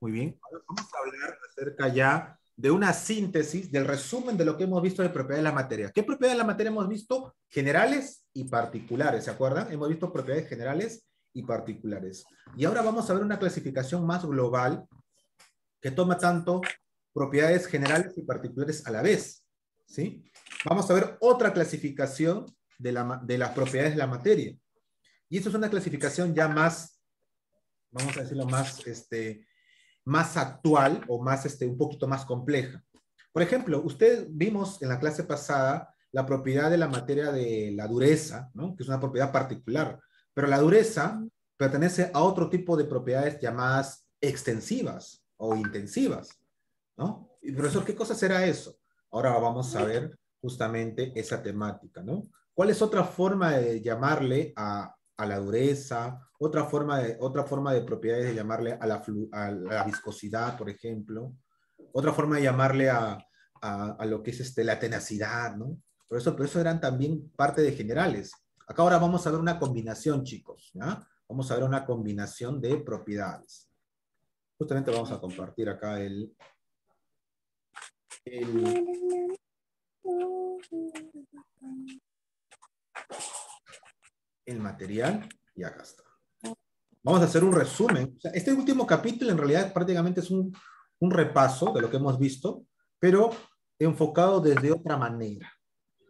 Muy bien. Ahora vamos a hablar acerca ya de una síntesis, del resumen de lo que hemos visto de propiedades de la materia. ¿Qué propiedades de la materia hemos visto? Generales y particulares, ¿se acuerdan? Hemos visto propiedades generales y particulares. Y ahora vamos a ver una clasificación más global que toma tanto propiedades generales y particulares a la vez, ¿sí? Vamos a ver otra clasificación de las propiedades de la materia. Y esto es una clasificación ya más, vamos a decirlo, más actual o más, un poquito más compleja. Por ejemplo, usted vimos en la clase pasada la propiedad de la materia de la dureza, ¿no? Que es una propiedad particular, pero la dureza pertenece a otro tipo de propiedades llamadas extensivas o intensivas, ¿no? Y profesor, ¿qué cosa será eso? Ahora vamos a ver justamente esa temática, ¿no? ¿Cuál es otra forma de llamarle a la dureza? Otra forma de propiedades de llamarle a la viscosidad, por ejemplo. Otra forma de llamarle a lo que es la tenacidad, ¿no? Por eso eran también parte de generales. Acá ahora vamos a ver una combinación, chicos, ¿ya? Vamos a ver una combinación de propiedades. Justamente vamos a compartir acá el, el material y acá está. Vamos a hacer un resumen. O sea, este último capítulo en realidad prácticamente es un repaso de lo que hemos visto, pero enfocado desde otra manera.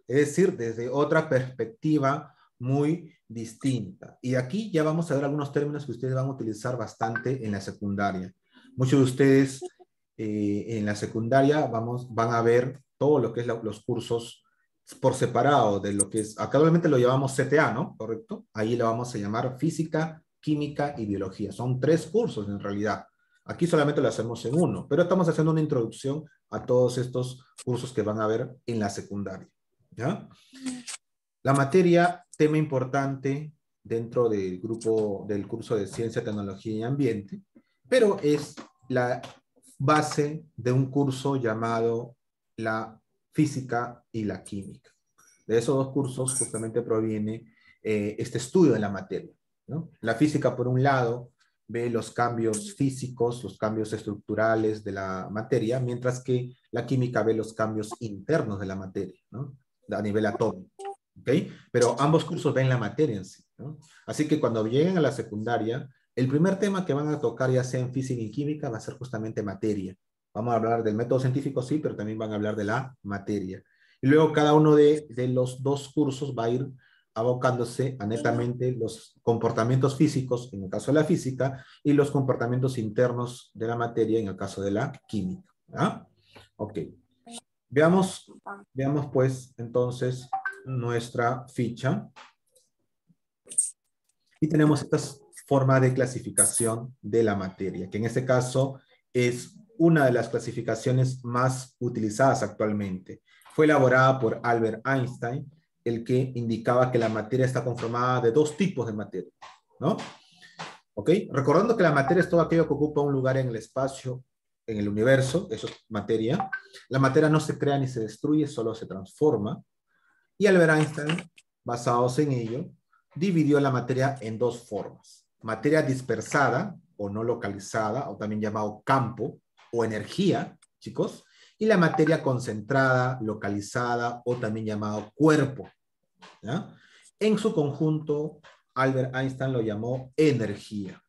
Es decir, desde otra perspectiva muy distinta. Y aquí ya vamos a ver algunos términos que ustedes van a utilizar bastante en la secundaria. Muchos de ustedes en la secundaria van a ver todo lo que es los cursos por separado de lo que es, actualmente lo llamamos CTA, ¿no? ¿Correcto? Ahí lo vamos a llamar física, química y biología. Son 3 cursos en realidad. Aquí solamente lo hacemos en uno, pero estamos haciendo una introducción a todos estos cursos que van a ver en la secundaria. ¿Ya? La materia, tema importante dentro del grupo del curso de Ciencia, Tecnología y Ambiente, pero es la base de un curso llamado la Física y la Química. De esos 2 cursos justamente proviene este estudio de la materia, ¿no? La física, por un lado, ve los cambios físicos, los cambios estructurales de la materia, mientras que la química ve los cambios internos de la materia, ¿no? A nivel atómico. ¿Ok? Pero ambos cursos ven la materia en sí, ¿no? Así que cuando lleguen a la secundaria, el primer tema que van a tocar, ya sea en física y química, va a ser justamente materia. Vamos a hablar del método científico, sí, pero también van a hablar de la materia. Y luego cada uno de los 2 cursos va a ir abocándose a netamente los comportamientos físicos, en el caso de la física, y los comportamientos internos de la materia, en el caso de la química. ¿Ah? Ok. Veamos, veamos pues entonces nuestra ficha. Y tenemos esta forma de clasificación de la materia, que en este caso es una de las clasificaciones más utilizadas actualmente. Fue elaborada por Albert Einstein, el que indicaba que la materia está conformada de 2 tipos de materia, ¿no? ¿Ok? Recordando que la materia es todo aquello que ocupa un lugar en el espacio, en el universo, eso es materia. La materia no se crea ni se destruye, solo se transforma. Y Albert Einstein, basados en ello, dividió la materia en 2 formas. Materia dispersada o no localizada, o también llamado campo o energía, chicos, y la materia concentrada, localizada o también llamado cuerpo. ¿Ya? En su conjunto, Albert Einstein lo llamó energía.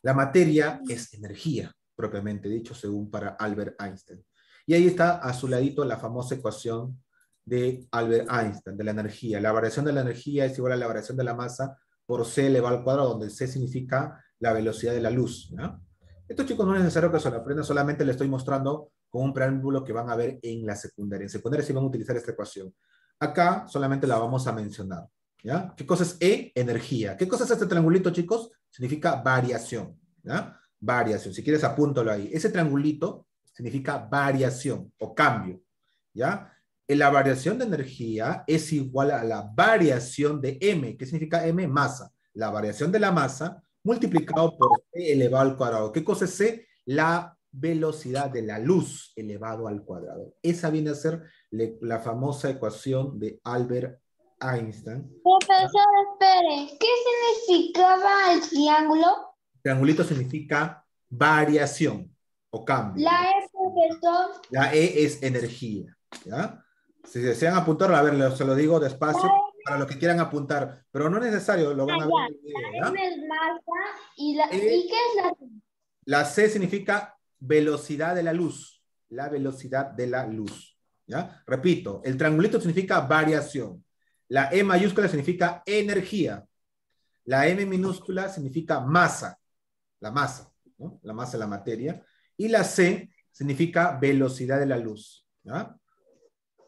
La materia es energía, propiamente dicho, según para Albert Einstein. Y ahí está a su ladito la famosa ecuación de Albert Einstein, de la energía. La variación de la energía es igual a la variación de la masa por c elevado al cuadrado, donde c significa la velocidad de la luz, ¿no? Esto, chicos, no es necesario que se lo aprendan, solamente les estoy mostrando con un preámbulo que van a ver en la secundaria. En secundaria sí van a utilizar esta ecuación. Acá solamente la vamos a mencionar, ¿ya? ¿Qué cosa es E? Energía. ¿Qué cosa es este triangulito, chicos? Significa variación, ¿ya? Variación. Si quieres, apúntalo ahí. Ese triangulito significa variación o cambio, ¿ya? La variación de energía es igual a la variación de M. ¿Qué significa M? Masa. La variación de la masa multiplicado por C elevado al cuadrado. ¿Qué cosa es C? La velocidad de la luz elevado al cuadrado. Esa viene a ser la famosa ecuación de Albert Einstein. Profesor, espere, ¿qué significaba el triángulo? Triangulito significa variación o cambio. La E, profesor. La E es energía, ¿ya? Si desean apuntarlo, a ver, se lo digo despacio para los que quieran apuntar, pero no es necesario, lo van a ver en el video, La ¿ya? M es masa ¿y E, qué es la? la C significa velocidad de la luz, la velocidad de la luz, ¿ya? Repito, el triangulito significa variación, la E mayúscula significa energía, la M minúscula significa masa, la masa, ¿no? La masa de la materia, y la C significa velocidad de la luz, ¿ya?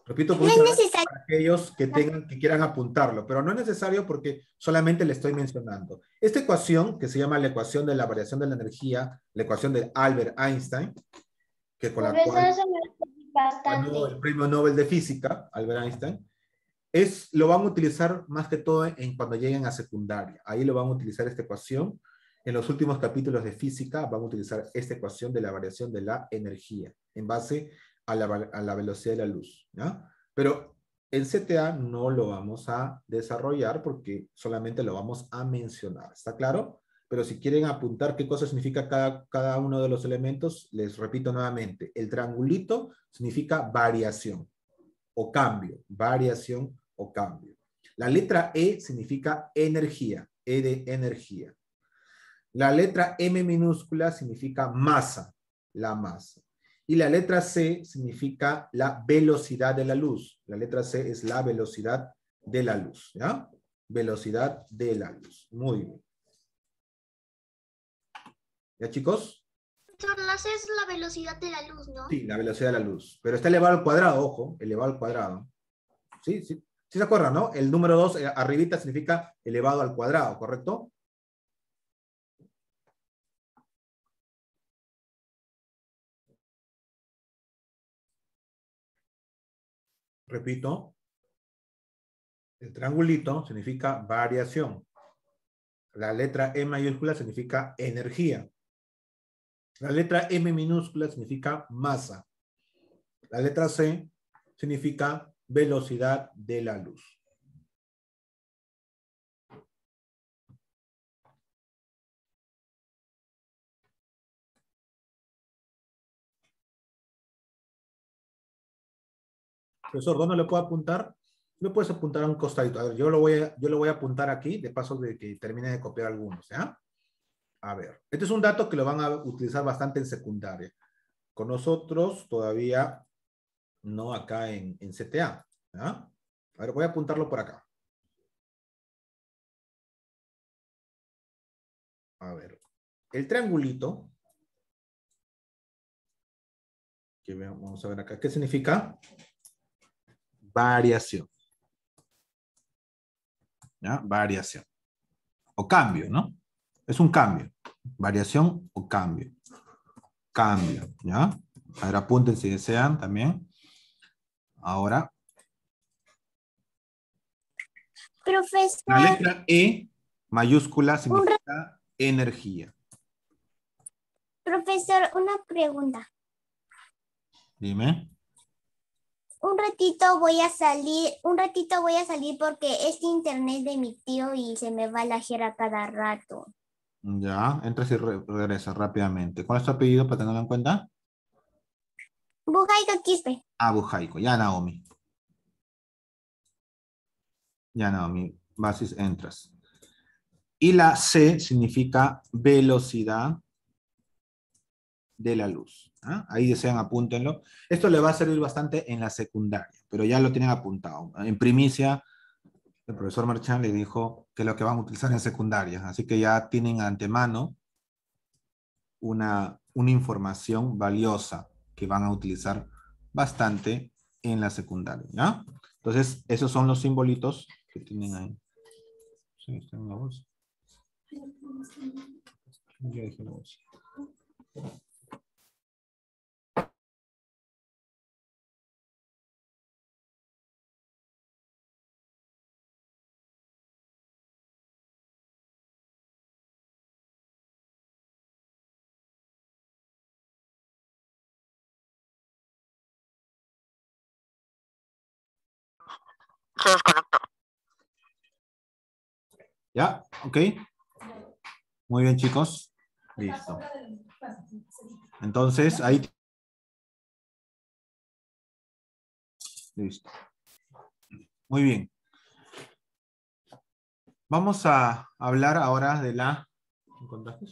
Repito por No es última vez necesario. para aquellos que quieran apuntarlo, pero no es necesario porque solamente le estoy mencionando. Esta ecuación, que se llama la ecuación de la variación de la energía, la ecuación de Albert Einstein, que con la Profesor, cual eso me gusta ganó bastante. el premio Nobel de Física, Albert Einstein, lo van a utilizar más que todo cuando lleguen a secundaria. Ahí lo van a utilizar esta ecuación. En los últimos capítulos de física van a utilizar esta ecuación de la variación de la energía en base a la velocidad de la luz, ¿ya? Pero en CTA no lo vamos a desarrollar porque solamente lo vamos a mencionar. ¿Está claro? Pero si quieren apuntar qué cosa significa cada uno de los elementos, les repito nuevamente. El triangulito significa variación o cambio, variación o cambio. La letra E significa energía, E de energía. La letra M minúscula significa masa, la masa. Y la letra C significa la velocidad de la luz. La letra C es la velocidad de la luz, ¿ya? Velocidad de la luz. Muy bien. ¿Ya, chicos? La C es la velocidad de la luz, ¿no? Sí, la velocidad de la luz. Pero está elevado al cuadrado, ojo, elevado al cuadrado. Sí, sí. Sí se acuerdan, ¿no? El número 2 arribita significa elevado al cuadrado, ¿correcto? Repito, el triangulito significa variación. La letra E mayúscula significa energía. La letra M minúscula significa masa. La letra C significa velocidad de la luz. Profesor, ¿dónde le puedo apuntar? Lo puedes apuntar a un costadito. A ver, yo lo voy a apuntar aquí, de paso de que termine de copiar algunos, ¿ya? A ver, este es un dato que lo van a utilizar bastante en secundaria. Con nosotros todavía no acá en CTA, ¿ya? A ver, voy a apuntarlo por acá. A ver, el triangulito, que vamos a ver acá, ¿qué significa? Variación. ¿Ya? Variación. O cambio, ¿no? Es un cambio. Variación o cambio. Cambio, ¿ya? A ver, apunten si desean también. Ahora. Profesor, La letra E mayúscula significa energía. profesor, una pregunta. Dime. Un ratito voy a salir porque es internet de mi tío y se me va a lajear a cada rato. Ya, entras y regresa rápidamente. ¿Cuál es tu apellido para tenerlo en cuenta? Bujaico Quispe. Ah, Bujaico. Ya, Naomi. Ya, Naomi. Vas y entras. Y la C significa velocidad de la luz. ¿Ah? Ahí desean, apúntenlo. Esto le va a servir bastante en la secundaria, pero ya lo tienen apuntado. En primicia, el profesor Marchán le dijo que es lo que van a utilizar en secundaria, así que ya tienen antemano una información valiosa que van a utilizar bastante en la secundaria, ¿ya? Entonces, esos son los simbolitos que tienen ahí. Sí, está en la bolsa. Ya dije la bolsa. Se desconectó. ¿Ya? ¿Ok? Muy bien, chicos. Listo. Entonces, ahí... Listo. Muy bien. Vamos a hablar ahora de la... ¿Encontraste?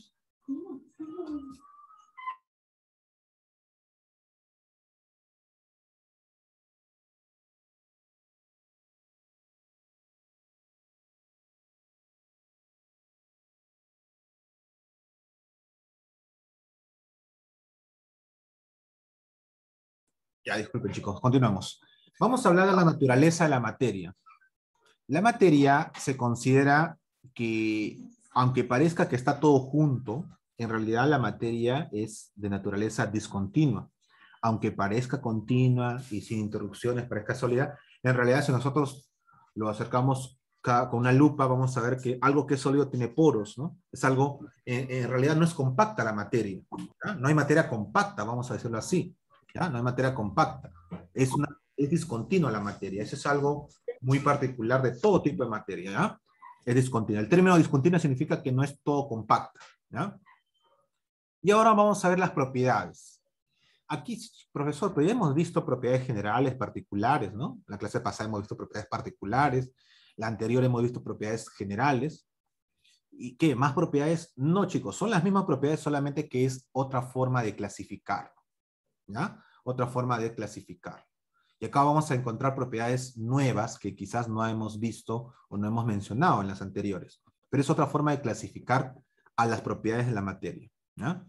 Ya, disculpen, chicos, continuamos. Vamos a hablar de la naturaleza de la materia. La materia se considera que, aunque parezca que está todo junto, en realidad la materia es de naturaleza discontinua. Aunque parezca continua y sin interrupciones, parezca sólida, en realidad si nosotros lo acercamos con una lupa, vamos a ver que algo que es sólido tiene poros, ¿no? Es algo, en realidad no es compacta la materia, ¿ya? No hay materia compacta, vamos a decirlo así, ¿ya? No hay materia compacta. Es discontinua la materia, eso es algo muy particular de todo tipo de materia, ¿ya? Es discontinua. El término discontinua significa que no es todo compacta, ¿ya? Y ahora vamos a ver las propiedades. Aquí, profesor, pues ya hemos visto propiedades generales, particulares, ¿no? La clase pasada hemos visto propiedades particulares, la anterior hemos visto propiedades generales. ¿Y qué? ¿Más propiedades? No, chicos, son las mismas propiedades, solamente que es otra forma de clasificar, ¿ya? Otra forma de clasificar. Y acá vamos a encontrar propiedades nuevas que quizás no hemos visto o no hemos mencionado en las anteriores. Pero es otra forma de clasificar a las propiedades de la materia, ¿ya?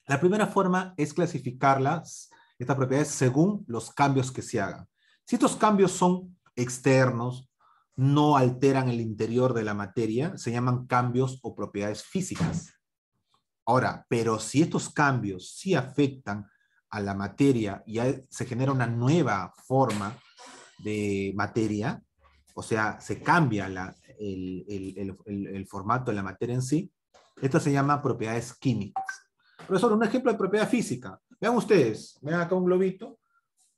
La primera forma es clasificarlas, estas propiedades, según los cambios que se hagan. Si estos cambios son externos, no alteran el interior de la materia, se llaman cambios o propiedades físicas. Ahora, pero si estos cambios sí afectan a la materia y se genera una nueva forma de materia, o sea, se cambia el formato de la materia en sí, esto se llama propiedades químicas. Profesor, un ejemplo de propiedad física. Vean ustedes, vean acá un globito.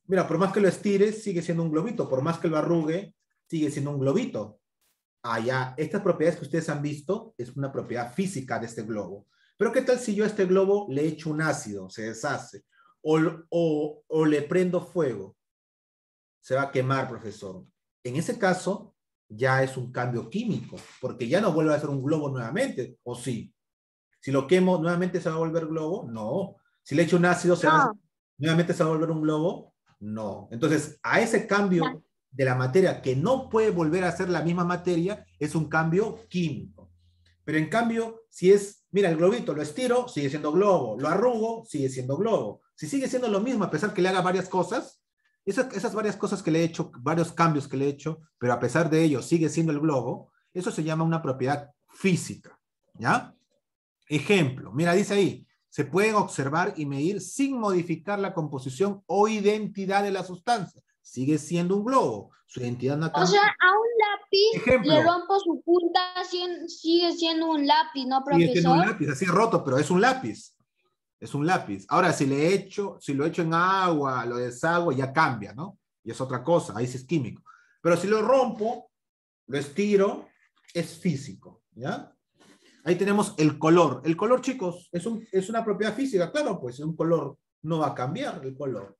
Mira, por más que lo estires, sigue siendo un globito. Por más que lo arrugue, sigue siendo un globito. Ah, ya, estas propiedades que ustedes han visto es una propiedad física de este globo. Pero ¿qué tal si yo a este globo le echo un ácido, se deshace? O le prendo fuego. Se va a quemar, profesor. En ese caso, ya es un cambio químico, porque ya no vuelve a ser un globo nuevamente, ¿o sí? Si lo quemo, ¿nuevamente se va a volver globo? No. Si le echo un ácido, ¿nuevamente se va a volver un globo? No. Entonces, a ese cambio de la materia que no puede volver a ser la misma materia, es un cambio químico. Pero en cambio, si es, mira, el globito lo estiro, sigue siendo globo. Lo arrugo, sigue siendo globo. Si sigue siendo lo mismo, a pesar que le haga varias cosas, esas varias cosas que le he hecho, varios cambios que le he hecho, pero a pesar de ello sigue siendo el globo, eso se llama una propiedad física, ¿ya? Ejemplo, mira, dice ahí, se pueden observar y medir sin modificar la composición o identidad de la sustancia. Sigue siendo un globo, su identidad no ha O cambiado. sea, a un lápiz Ejemplo, le rompo su punta, sigue siendo un lápiz, ¿no, sigue siendo un profesor? lápiz, así roto, pero es un lápiz. Es un lápiz. Ahora, si lo echo en agua, lo deshago, ya cambia, ¿no? Y es otra cosa, ahí sí es químico. Pero si lo rompo, lo estiro, es físico, ¿ya? Ahí tenemos el color. El color, chicos, es una propiedad física. Claro, pues un color no va a cambiar el color.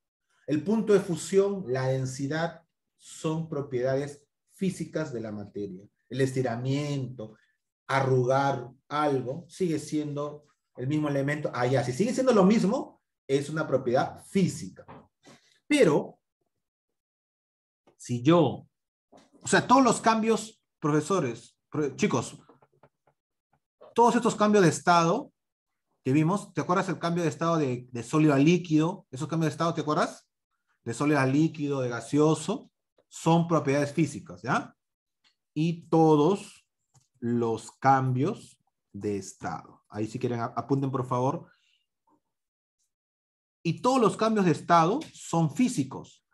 El punto de fusión, la densidad, son propiedades físicas de la materia. El estiramiento, arrugar algo, sigue siendo el mismo elemento. Allá, si sigue siendo lo mismo, es una propiedad física. Pero, si yo, o sea, todos los cambios, profesores, chicos, todos estos cambios de estado que vimos, ¿te acuerdas el cambio de estado de sólido a líquido? Esos cambios de estado, ¿te acuerdas? De sólido a líquido, de gaseoso, son propiedades físicas, ¿ya? Y todos los cambios de estado. Ahí si quieren apunten por favor. Y todos los cambios de estado son físicos.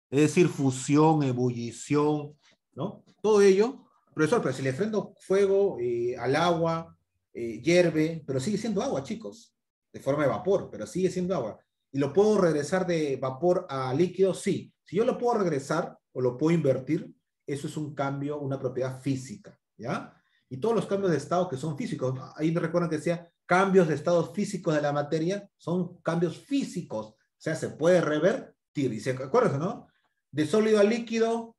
Es decir, fusión, ebullición, ¿no? Todo ello. Profesor, pero si le prendo fuego al agua, hierve, pero sigue siendo agua, chicos, de forma de vapor, pero sigue siendo agua. ¿Y lo puedo regresar de vapor a líquido? Sí. Si yo lo puedo regresar o lo puedo invertir, eso es un cambio, una propiedad física, ¿ya? Y todos los cambios de estado que son físicos, ahí me recuerdan que decía cambios de estados físicos de la materia son cambios físicos. O sea, se puede revertir. Y se acuerdan, ¿no? De sólido a líquido,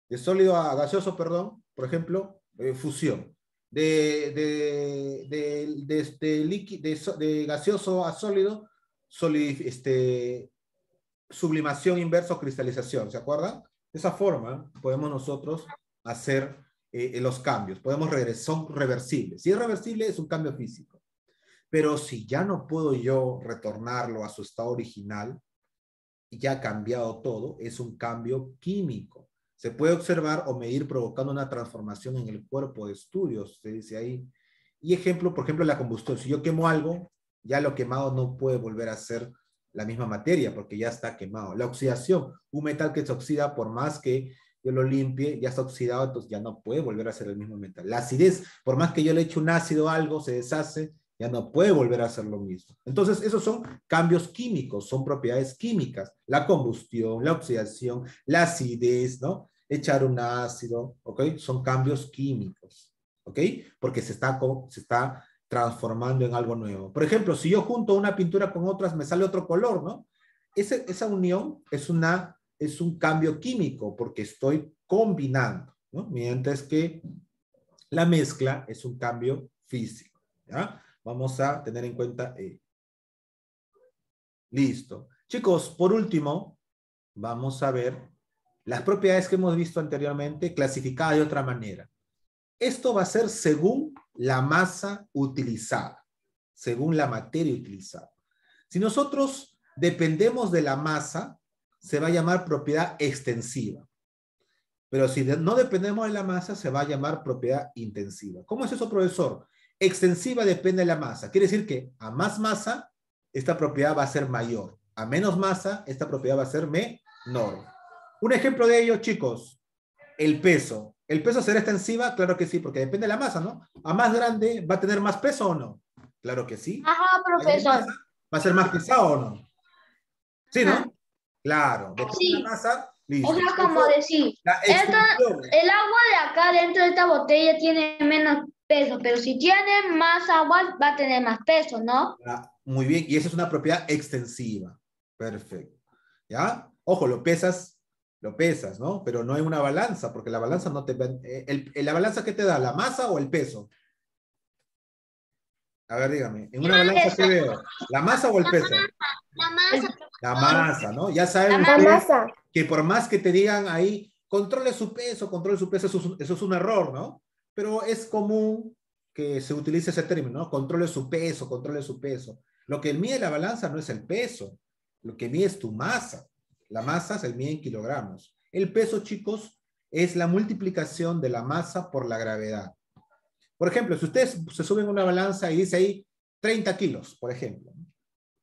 de sólido a gaseoso, perdón, por ejemplo, fusión. De gaseoso a sólido, sublimación inversa o cristalización, ¿se acuerdan? De esa forma podemos nosotros hacer los cambios, podemos regresar, son reversibles. Si es reversible es un cambio físico, pero si ya no puedo yo retornarlo a su estado original, ya ha cambiado todo, es un cambio químico. Se puede observar o medir provocando una transformación en el cuerpo de estudios, se dice ahí. Y ejemplo, por ejemplo, la combustión. Si yo quemo algo, ya lo quemado no puede volver a ser la misma materia porque ya está quemado. La oxidación, un metal que se oxida por más que yo lo limpie, ya está oxidado, entonces ya no puede volver a ser el mismo metal. La acidez, por más que yo le eche un ácido a algo, se deshace, ya no puede volver a ser lo mismo. Entonces, esos son cambios químicos, son propiedades químicas. La combustión, la oxidación, la acidez, ¿no? Echar un ácido, ¿ok? Son cambios químicos, ¿ok? Porque se está transformando en algo nuevo. Por ejemplo, si yo junto una pintura con otras, me sale otro color, ¿no? Esa unión es un cambio químico porque estoy combinando, ¿no? Mientras que la mezcla es un cambio físico, ¿ya? Vamos a tener en cuenta. Listo. Chicos, por último, vamos a ver las propiedades que hemos visto anteriormente clasificadas de otra manera. Esto va a ser según la masa utilizada, según la materia utilizada. Si nosotros dependemos de la masa, se va a llamar propiedad extensiva. Pero si no dependemos de la masa, se va a llamar propiedad intensiva. ¿Cómo es eso, profesor? Extensiva depende de la masa. Quiere decir que a más masa, esta propiedad va a ser mayor. A menos masa, esta propiedad va a ser menor. Un ejemplo de ello, chicos, el peso. ¿El peso será extensiva? Claro que sí, porque depende de la masa, ¿no? A más grande, ¿va a tener más peso o no? Claro que sí. Ajá, profesor. ¿Va a ser más pesado o no? ¿Sí, no? Ajá. Claro. Depende de Sí. la masa, listo. O sea, como decir, La extensión. el agua de acá dentro de esta botella tiene menos peso, pero si tiene más agua va a tener más peso, ¿no? Muy bien, y esa es una propiedad extensiva. Perfecto. ¿Ya? Ojo, lo pesas, ¿no? Pero no hay una balanza, porque la balanza no te... ¿La balanza qué te da? ¿La masa o el peso? A ver, dígame. ¿En una balanza qué veo? ¿La masa o el peso? La masa. La masa, ¿no? Ya saben La ustedes masa. que por más que te digan ahí, controle su peso, eso es un error, ¿no? Pero es común que se utilice ese término, ¿no? Controle su peso, controle su peso. Lo que mide la balanza no es el peso, lo que mide es tu masa. La masa se mide en kilogramos. El peso, chicos, es la multiplicación de la masa por la gravedad. Por ejemplo, si ustedes se suben a una balanza y dice ahí 30 kilos, por ejemplo,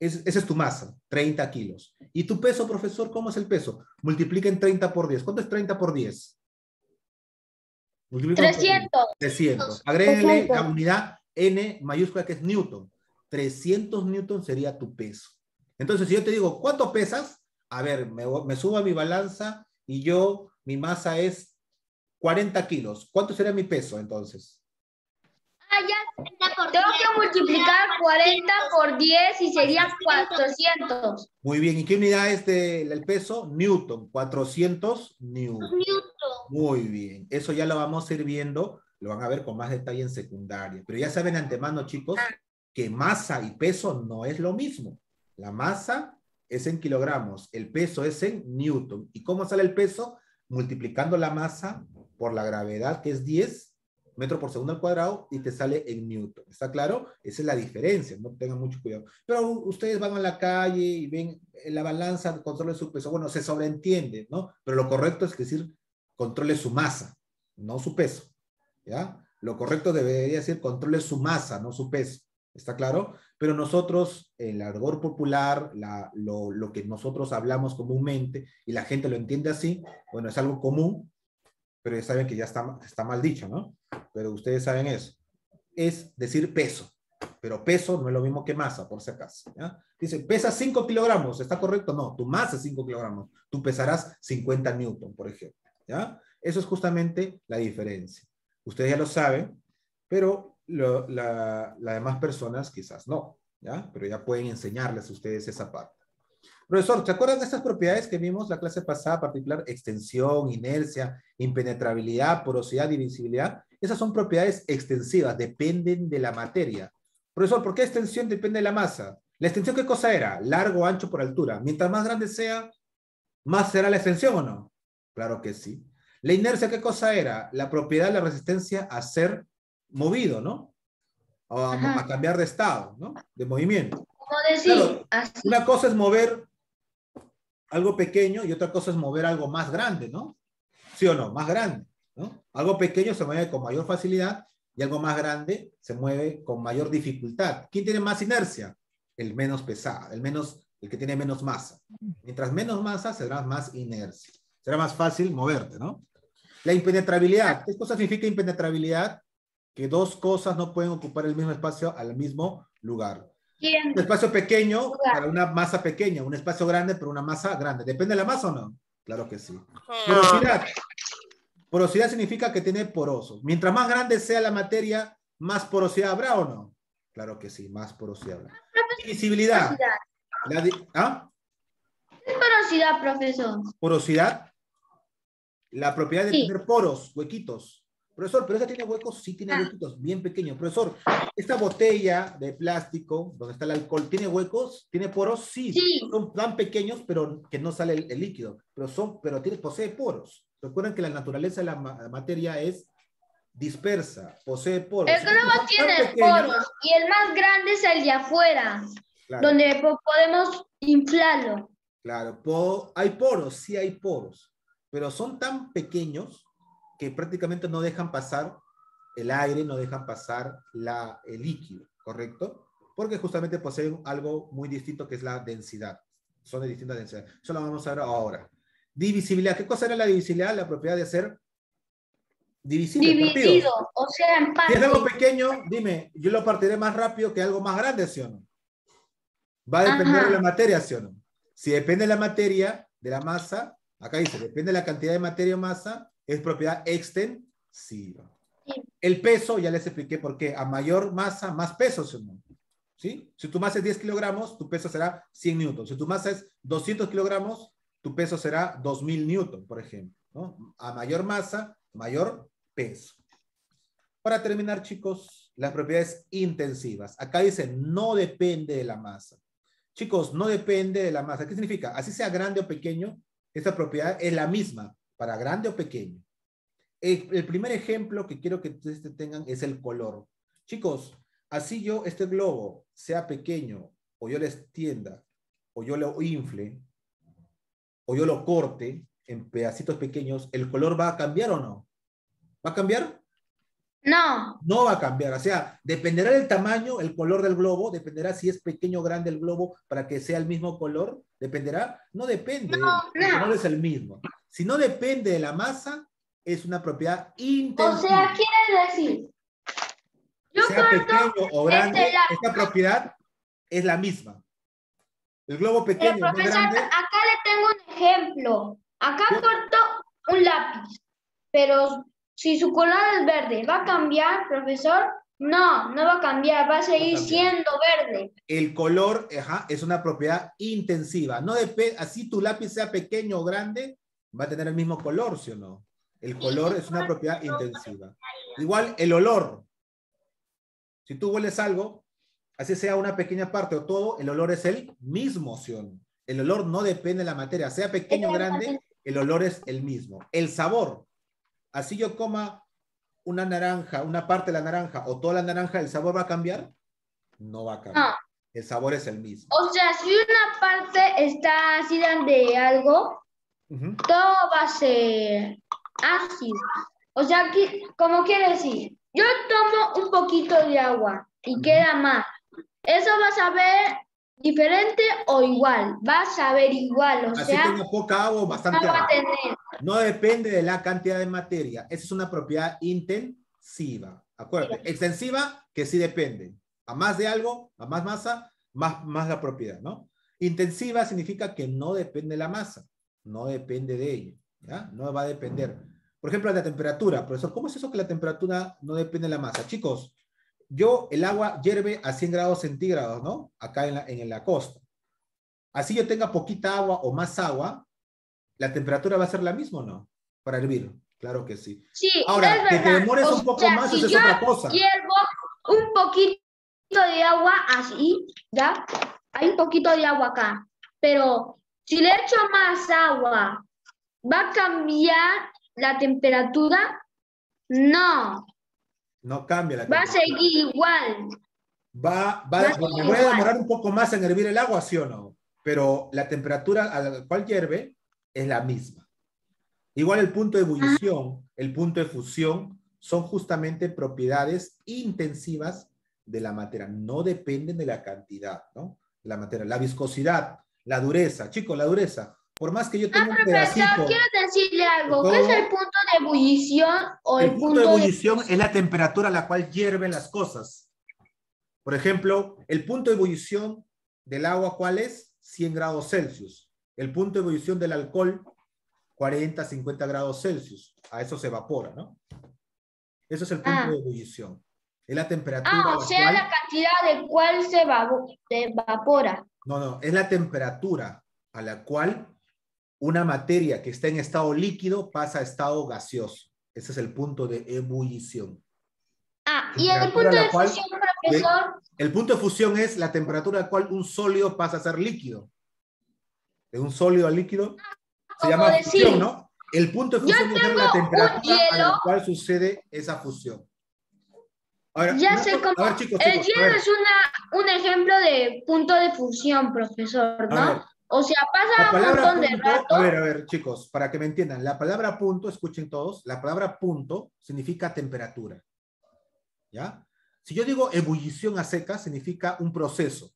esa es tu masa, 30 kilos. ¿Y tu peso, profesor? ¿Cómo es el peso? Multipliquen 30 por 10. ¿Cuánto es 30 por 10? 300. 300. Agréguenle la unidad N mayúscula que es Newton. 300 Newton sería tu peso. Entonces, si yo te digo, ¿cuánto pesas? A ver, me subo a mi balanza y mi masa es 40 kilos. ¿Cuánto sería mi peso entonces? Ah, ya. Tengo que multiplicar 40 por 10 y sería 400. Muy bien. ¿Y qué unidad es del peso? Newton. 400 Newton. Muy bien. Eso ya lo vamos a ir viendo. Lo van a ver con más detalle en secundaria. Pero ya saben de antemano, chicos, que masa y peso no es lo mismo. La masa es en kilogramos. El peso es en Newton. ¿Y cómo sale el peso? Multiplicando la masa por la gravedad, que es 10 metros por segundo al cuadrado, y te sale en Newton. ¿Está claro? Esa es la diferencia, no tengan mucho cuidado. Pero ustedes van a la calle y ven la balanza, controle su peso. Bueno, se sobreentiende, ¿no? Pero lo correcto es decir, controle su masa, no su peso, ¿ya? Lo correcto debería decir, controle su masa, no su peso. ¿Está claro? Pero nosotros, el argot popular, lo que nosotros hablamos comúnmente, y la gente lo entiende así, bueno, es algo común, pero ya saben que ya está mal dicho, ¿no? Pero ustedes saben eso. Es decir peso, pero peso no es lo mismo que masa, por si acaso, ¿ya? Dice, pesa 5 kilogramos, ¿está correcto? No, tu masa es 5 kilogramos, tú pesarás 50 newton, por ejemplo, ¿ya? Eso es justamente la diferencia. Ustedes ya lo saben, pero las demás personas quizás no, ¿ya? Pero ya pueden enseñarles a ustedes esa parte. Profesor, ¿se acuerdan de estas propiedades que vimos la clase pasada, particular? Extensión, inercia, impenetrabilidad, porosidad, divisibilidad. Esas son propiedades extensivas, dependen de la materia. Profesor, ¿por qué extensión depende de la masa? ¿La extensión qué cosa era? Largo, ancho por altura. Mientras más grande sea, más será la extensión, ¿o no? Claro que sí. ¿La inercia qué cosa era? La propiedad de la resistencia a ser movido, ¿no? O a cambiar de estado, ¿no? De movimiento. Como decir, Claro, así. una cosa es mover algo pequeño y otra cosa es mover algo más grande, ¿no? ¿Sí o no? Más grande, ¿no? Algo pequeño se mueve con mayor facilidad y algo más grande se mueve con mayor dificultad. ¿Quién tiene más inercia? El menos pesado, el que tiene menos masa. Mientras menos masa, será más inercia. Será más fácil moverte, ¿no? La impenetrabilidad. ¿Qué cosa significa impenetrabilidad? Que dos cosas no pueden ocupar el mismo espacio al mismo lugar. ¿Quién? Un espacio pequeño para una masa pequeña, un espacio grande para una masa grande. ¿Depende de la masa o no? Claro que sí. Porosidad. Porosidad significa que tiene poroso. Mientras más grande sea la materia, más porosidad habrá o no? Claro que sí, más porosidad habrá. Divisibilidad. ¿Ah? ¿Qué porosidad, profesor? Porosidad. La propiedad de Sí. tener poros, huequitos. Profesor, ¿pero esa tiene huecos? Sí, tiene huequitos, bien pequeños. Profesor, ¿esta botella de plástico, donde está el alcohol, tiene huecos? ¿Tiene poros? Sí. Sí. Son tan pequeños, pero que no sale el líquido. Pero posee poros. Recuerden que la naturaleza de la materia es dispersa, posee poros. El globo tiene poros y el más grande es el de afuera, Claro, donde podemos inflarlo. claro, hay poros, sí hay poros, pero son tan pequeños que prácticamente no dejan pasar el aire, no dejan pasar el líquido, ¿correcto? Porque justamente poseen algo muy distinto que es la densidad. Son de distinta densidad. Eso lo vamos a ver ahora. Divisibilidad. ¿Qué cosa era la divisibilidad? La propiedad de ser divisible. Dividido, o sea, en Si es algo partes. pequeño, dime, yo lo partiré más rápido que algo más grande, ¿sí o no? Va a depender de la materia, ¿sí o no? Si depende de la materia, de la masa, acá dice, depende de la cantidad de materia o masa, es propiedad extensiva. Sí. El peso, ya les expliqué por qué. A mayor masa, más peso, ¿sí o no? ¿Sí? Si tu masa es 10 kilogramos, tu peso será 100 newtons. Si tu masa es 200 kilogramos, tu peso será 2000 newtons, por ejemplo, ¿no? A mayor masa, mayor peso. Para terminar, chicos, las propiedades intensivas. Acá dice, no depende de la masa. Chicos, no depende de la masa. ¿Qué significa? Así sea grande o pequeño, esta propiedad es la misma para grande o pequeño. El primer ejemplo que quiero que ustedes tengan es el color. Chicos, así este globo sea pequeño, o yo le extienda, o yo lo infle, o yo lo corte en pedacitos pequeños, ¿el color va a cambiar o no? ¿Va a cambiar? No. No va a cambiar, o sea, dependerá del tamaño, el color del globo, dependerá si es pequeño o grande el globo para que sea el mismo color, dependerá, no depende, el color es el mismo. Si no depende de la masa, es una propiedad intensiva. O sea, quiere decir, yo sea pequeño o grande, lápiz. esta propiedad es la misma. El globo pequeño o más profesor, grande, acá le tengo un ejemplo. Acá corto un lápiz, pero si su color es verde, ¿va a cambiar, profesor? No, no va a cambiar, va a seguir siendo verde. el color es una propiedad intensiva. No depende, así tu lápiz sea pequeño o grande, va a tener el mismo color, ¿sí o no? El color es una propiedad intensiva. Igual el olor. Si tú hueles algo, así sea una pequeña parte o todo, el olor es el mismo, ¿sí o no? El olor no depende de la materia, sea pequeño o grande, el olor es el mismo. El sabor. Así yo coma una naranja, una parte de la naranja o toda la naranja, ¿el sabor va a cambiar? No va a cambiar. No. El sabor es el mismo. O sea, si una parte está ácida de algo, todo va a ser ácido. O sea, como quiere decir, yo tomo un poquito de agua y queda más. ¿Eso va a saber diferente o igual? Va a saber igual, o Así sea, tenga poca agua o bastante no va agua. a tener. No depende de la cantidad de materia. Esa es una propiedad intensiva. Acuérdate, extensiva que sí depende. A más de algo, a más masa, más la propiedad, ¿no? Intensiva significa que no depende de la masa. No depende de ella, ¿ya? No va a depender. Por ejemplo, la temperatura. Profesor, ¿cómo es eso que la temperatura no depende de la masa? Chicos, el agua hierve a 100 grados centígrados, ¿no? Acá en la costa. Así yo tenga poquita agua o más agua, ¿la temperatura va a ser la misma o no? Para hervir, claro que sí. Sí, Ahora, es que te verdad. demores O un poco sea, más, si eso es yo otra cosa. hiervo un poquito de agua así, ¿ya? Hay un poquito de agua acá. Pero si le echo más agua, ¿va a cambiar la temperatura? No, No cambia la va a temperatura. seguir igual. Me voy a demorar un poco más en hervir el agua, ¿sí o no? Pero la temperatura a la cual hierve es la misma. Igual el punto de ebullición, el punto de fusión, son justamente propiedades intensivas de la materia. No dependen de la cantidad, ¿no? La materia, la viscosidad, la dureza. Chicos, la dureza. Por más que yo tenga un Profesor, pedacito quiero decirle algo. de ¿Qué es el todo, punto de ebullición o el el punto de punto de... ebullición es la temperatura a la cual hierven las cosas. Por ejemplo, el punto de ebullición del agua, ¿cuál es? 100 grados Celsius. El punto de ebullición del alcohol, 40, 50 grados Celsius. A eso se evapora, ¿no? Eso es el punto de ebullición. Es la temperatura a o la sea, cual... la cantidad de cuál se evapora. No, es la temperatura a la cual una materia que está en estado líquido pasa a estado gaseoso. Ese es el punto de ebullición. Y el punto de fusión, profesor. El punto de fusión es la temperatura a la cual un sólido pasa a ser líquido. De un sólido a líquido se llama fusión, ¿no? El punto de fusión es la temperatura a la cual sucede esa fusión. Ahora, ya sé cómo. A ver, chicos, el hielo es un ejemplo de punto de fusión, profesor, ¿no? O sea, pasa un montón de rato. A ver, chicos, para que me entiendan, la palabra punto, escuchen todos, la palabra punto significa temperatura. ¿Ya? Si yo digo ebullición a secas, significa un proceso.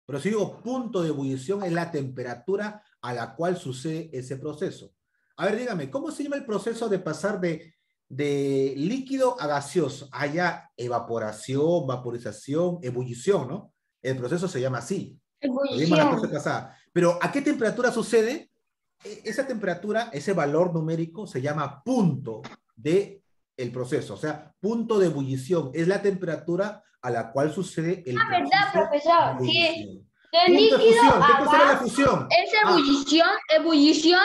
Pero si digo punto de ebullición, es la temperatura a la cual sucede ese proceso. A ver, dígame, ¿cómo se llama el proceso de pasar de líquido a gaseoso? Haya evaporación, vaporización, ebullición, ¿no? El proceso se llama así. Ebullición. Pero ¿a qué temperatura sucede? Esa temperatura, ese valor numérico se llama punto de el proceso, o sea, punto de ebullición, es la temperatura a la cual sucede el proceso. ¿Verdad, profesor? Sí. De líquido ¿Qué cosa es la fusión? Es ebullición. Ebullición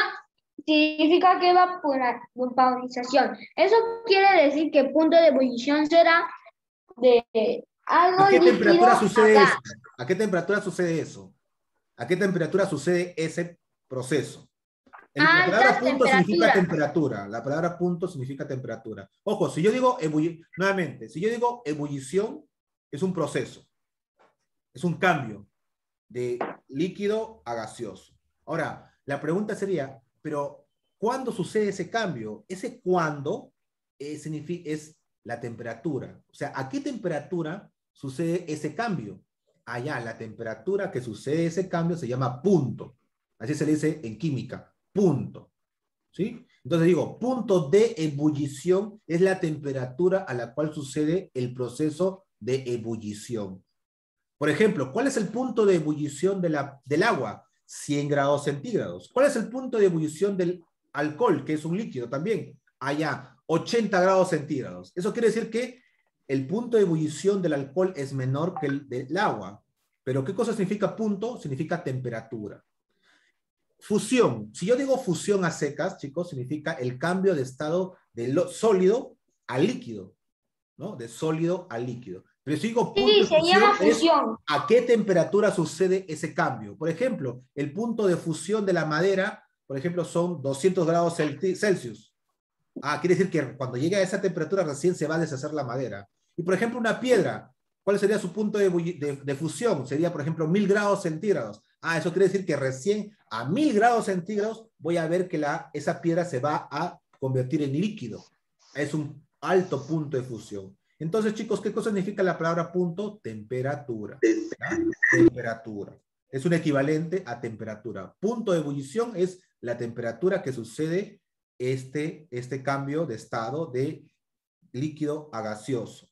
significa que vaporización. Eso quiere decir que el punto de ebullición será de algo líquido. ¿A qué temperatura sucede eso? ¿A qué temperatura sucede eso? ¿A qué temperatura sucede ese proceso? La palabra punto significa temperatura. La palabra punto significa temperatura. Ojo, si yo digo nuevamente, si yo digo ebullición, es un proceso. Es un cambio de líquido a gaseoso. Ahora, la pregunta sería, pero ¿cuándo sucede ese cambio? Ese cuándo es la temperatura. O sea, ¿a qué temperatura sucede ese cambio? Allá, la temperatura que sucede ese cambio se llama punto. Así se le dice en química. Punto. ¿Sí? Entonces digo, punto de ebullición es la temperatura a la cual sucede el proceso de ebullición. Por ejemplo, ¿cuál es el punto de ebullición del agua? 100 grados centígrados. ¿Cuál es el punto de ebullición del alcohol, que es un líquido también? Allá, 80 grados centígrados. Eso quiere decir que el punto de ebullición del alcohol es menor que el del agua. Pero ¿qué cosa significa punto? Significa temperatura. Fusión. Si yo digo fusión a secas, chicos, significa el cambio de estado de sólido a líquido, ¿no? De sólido a líquido. Pero si digo punto de fusión, se llama fusión. ¿A qué temperatura sucede ese cambio? Por ejemplo, el punto de fusión de la madera, por ejemplo, son 200 grados Celsius. Quiere decir que cuando llegue a esa temperatura recién se va a deshacer la madera. Y por ejemplo, una piedra, ¿cuál sería su punto de fusión? Sería, por ejemplo, 1000 grados centígrados. Eso quiere decir que recién a 1000 grados centígrados voy a ver que esa piedra se va a convertir en líquido. Es un alto punto de fusión. Entonces, chicos, ¿qué cosa significa la palabra punto? Temperatura. ¿Ya? Temperatura. Es un equivalente a temperatura. Punto de ebullición es la temperatura que sucede este cambio de estado de líquido a gaseoso.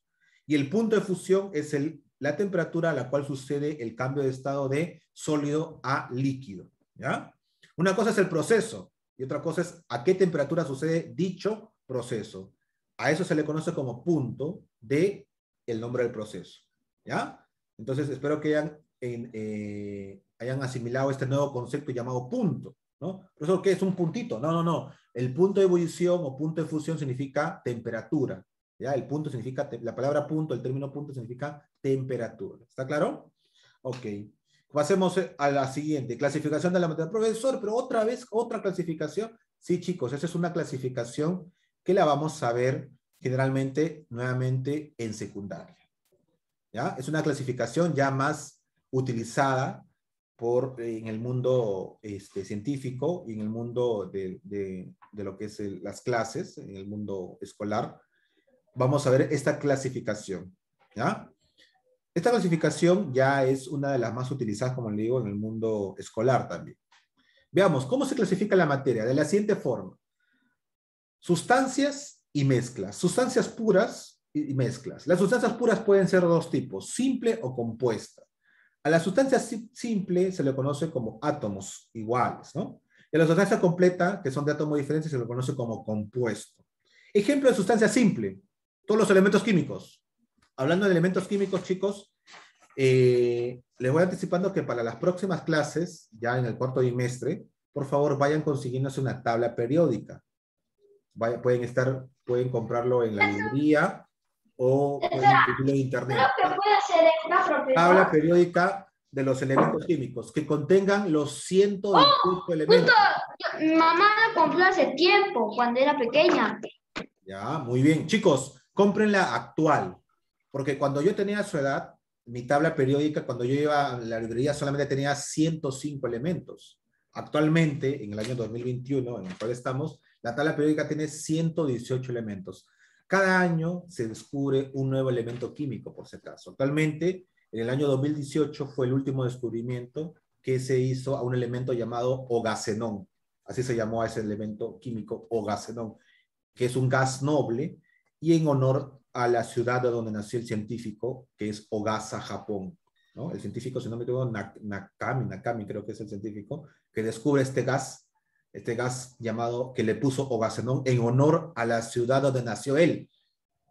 Y el punto de fusión es la temperatura a la cual sucede el cambio de estado de sólido a líquido. ¿Ya? Una cosa es el proceso y otra cosa es a qué temperatura sucede dicho proceso. A eso se le conoce como punto de el nombre del proceso. ¿Ya? Entonces, espero que hayan asimilado este nuevo concepto llamado punto, ¿no? Profesor, ¿qué es un puntito? No. El punto de ebullición o punto de fusión significa temperatura. ¿Ya? El punto significa, la palabra punto, el término punto significa temperatura. ¿Está claro? Ok. Pasemos a la siguiente, clasificación de la materia. Profesor, pero otra vez, otra clasificación. Sí, chicos, esa es una clasificación que la vamos a ver generalmente, nuevamente, en secundaria. ¿Ya? Es una clasificación ya más utilizada en el mundo científico y en el mundo de lo que es las clases, en el mundo escolar. Vamos a ver esta clasificación. ¿Ya? Esta clasificación ya es una de las más utilizadas, como le digo, en el mundo escolar también. Veamos, ¿cómo se clasifica la materia? De la siguiente forma. Sustancias y mezclas. Sustancias puras y mezclas. Las sustancias puras pueden ser de dos tipos, simple o compuesta. A la sustancia simple se le conoce como átomos iguales, ¿no? Y a la sustancia completa, que son de átomos diferentes, se le conoce como compuesto. Ejemplo de sustancia simple, todos los elementos químicos. Hablando de elementos químicos, chicos, les voy anticipando que para las próximas clases, ya en el cuarto trimestre, por favor vayan consiguiéndose una tabla periódica. Pueden comprarlo en la librería o pueden imprimirlo en internet. Creo que puede ser esta, profesor. Tabla periódica de los elementos químicos que contengan los 128 elementos. Mi mamá la compró hace tiempo, cuando era pequeña. Ya, muy bien. Chicos, cómprenla actual. Porque cuando yo tenía su edad, mi tabla periódica, cuando yo iba a la librería, solamente tenía 105 elementos. Actualmente, en el año 2021, en el cual estamos, la tabla periódica tiene 118 elementos. Cada año se descubre un nuevo elemento químico, por si acaso. Actualmente, en el año 2018 fue el último descubrimiento que se hizo a un elemento llamado ogacenón. Así se llamó a ese elemento químico, ogacenón, que es un gas noble, y en honor a la ciudad de donde nació el científico, que es Ogasa, Japón, ¿no? El científico, si no me equivoco, Nakami creo que es el científico, que descubre este gas llamado, que le puso ogacenón en honor a la ciudad donde nació él,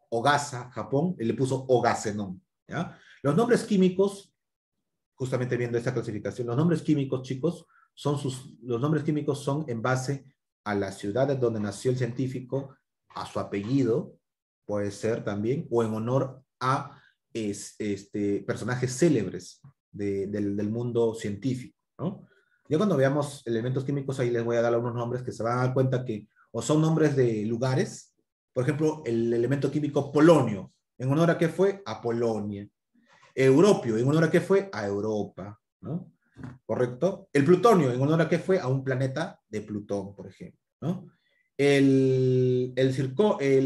Ogasa, Japón, y le puso ogacenón, ¿ya? Los nombres químicos, justamente viendo esta clasificación, los nombres químicos, chicos, los nombres químicos son en base a la ciudad donde nació el científico, a su apellido, puede ser también, o en honor a personajes célebres del mundo científico, ¿no? Ya cuando veamos elementos químicos, ahí les voy a dar algunos nombres que se van a dar cuenta que o son nombres de lugares, por ejemplo, el elemento químico polonio, ¿en honor a qué fue? A Polonia. Europio, ¿en honor a qué fue? A Europa, ¿no? ¿Correcto? El plutonio, ¿en honor a qué fue? A un planeta de Plutón, por ejemplo, ¿no? El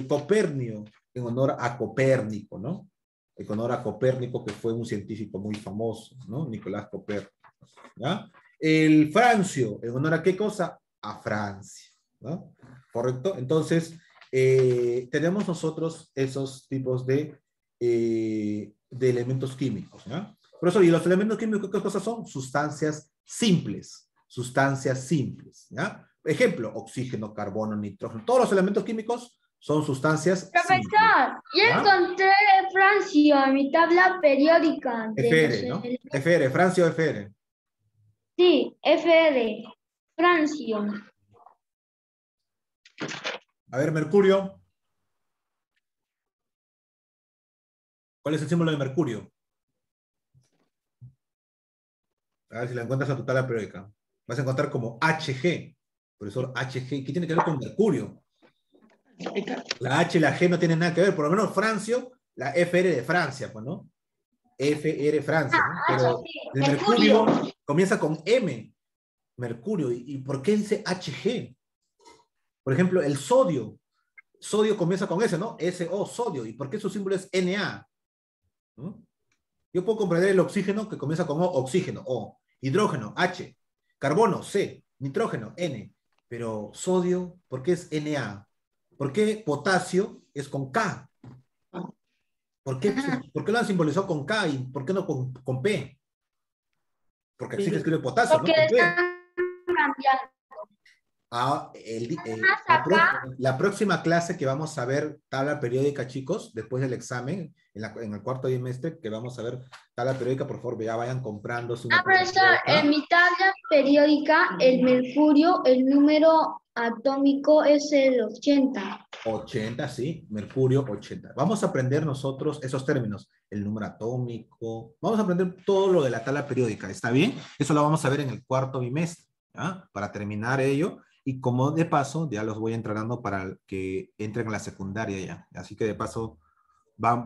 Copernio, en honor a Copérnico, ¿no? En honor a Copérnico, que fue un científico muy famoso, ¿no? Nicolás Copérnico, ¿ya? El Francio, ¿en honor a qué cosa? A Francia, ¿no? ¿Correcto? Entonces, tenemos nosotros esos tipos de elementos químicos, ¿ya? Por eso, ¿y los elementos químicos qué cosas son? Sustancias simples, ¿ya? Ejemplo, oxígeno, carbono, nitrógeno. Todos los elementos químicos son sustancias simples. Profesor, yo encontré Francia en mi tabla periódica. FR, ¿no? FR, Francia o FR. Sí, FR, Francia. A ver, Mercurio. ¿Cuál es el símbolo de Mercurio? A ver si la encuentras en tu tabla periódica. Vas a encontrar como HG. Profesor, HG. ¿Qué tiene que ver con Mercurio? La H y la G no tienen nada que ver. Por lo menos Francio, la FR de Francia, pues, ¿no? FR Francia, ¿no? Pero el Mercurio comienza con M. Mercurio. ¿Y por qué dice HG? Por ejemplo, el sodio. Sodio comienza con S, ¿no? SO, sodio. ¿Y por qué su símbolo es Na? ¿No? Yo puedo comprender el oxígeno que comienza con O, oxígeno, O. Hidrógeno, H. Carbono, C. Nitrógeno, N. Pero sodio, ¿por qué es Na? ¿Por qué potasio es con K? ¿Por qué lo han simbolizado con K y por qué no con P? Porque así se escribe potasio, porque ¿no? están cambiando. La próxima clase que vamos a ver tabla periódica, chicos, después del examen, en el cuarto trimestre, que vamos a ver tabla periódica, por favor, ya vayan comprándose una tabla Profesor, periódica. en mi tabla periódica, el mercurio, el número atómico es el 80. 80, sí, mercurio 80. Vamos a aprender nosotros esos términos, el número atómico, vamos a aprender todo lo de la tabla periódica, ¿está bien? Eso lo vamos a ver en el cuarto bimestre, ¿ah? Para terminar ello, y como de paso, ya los voy entrenando para que entren a la secundaria ya. Así que de paso,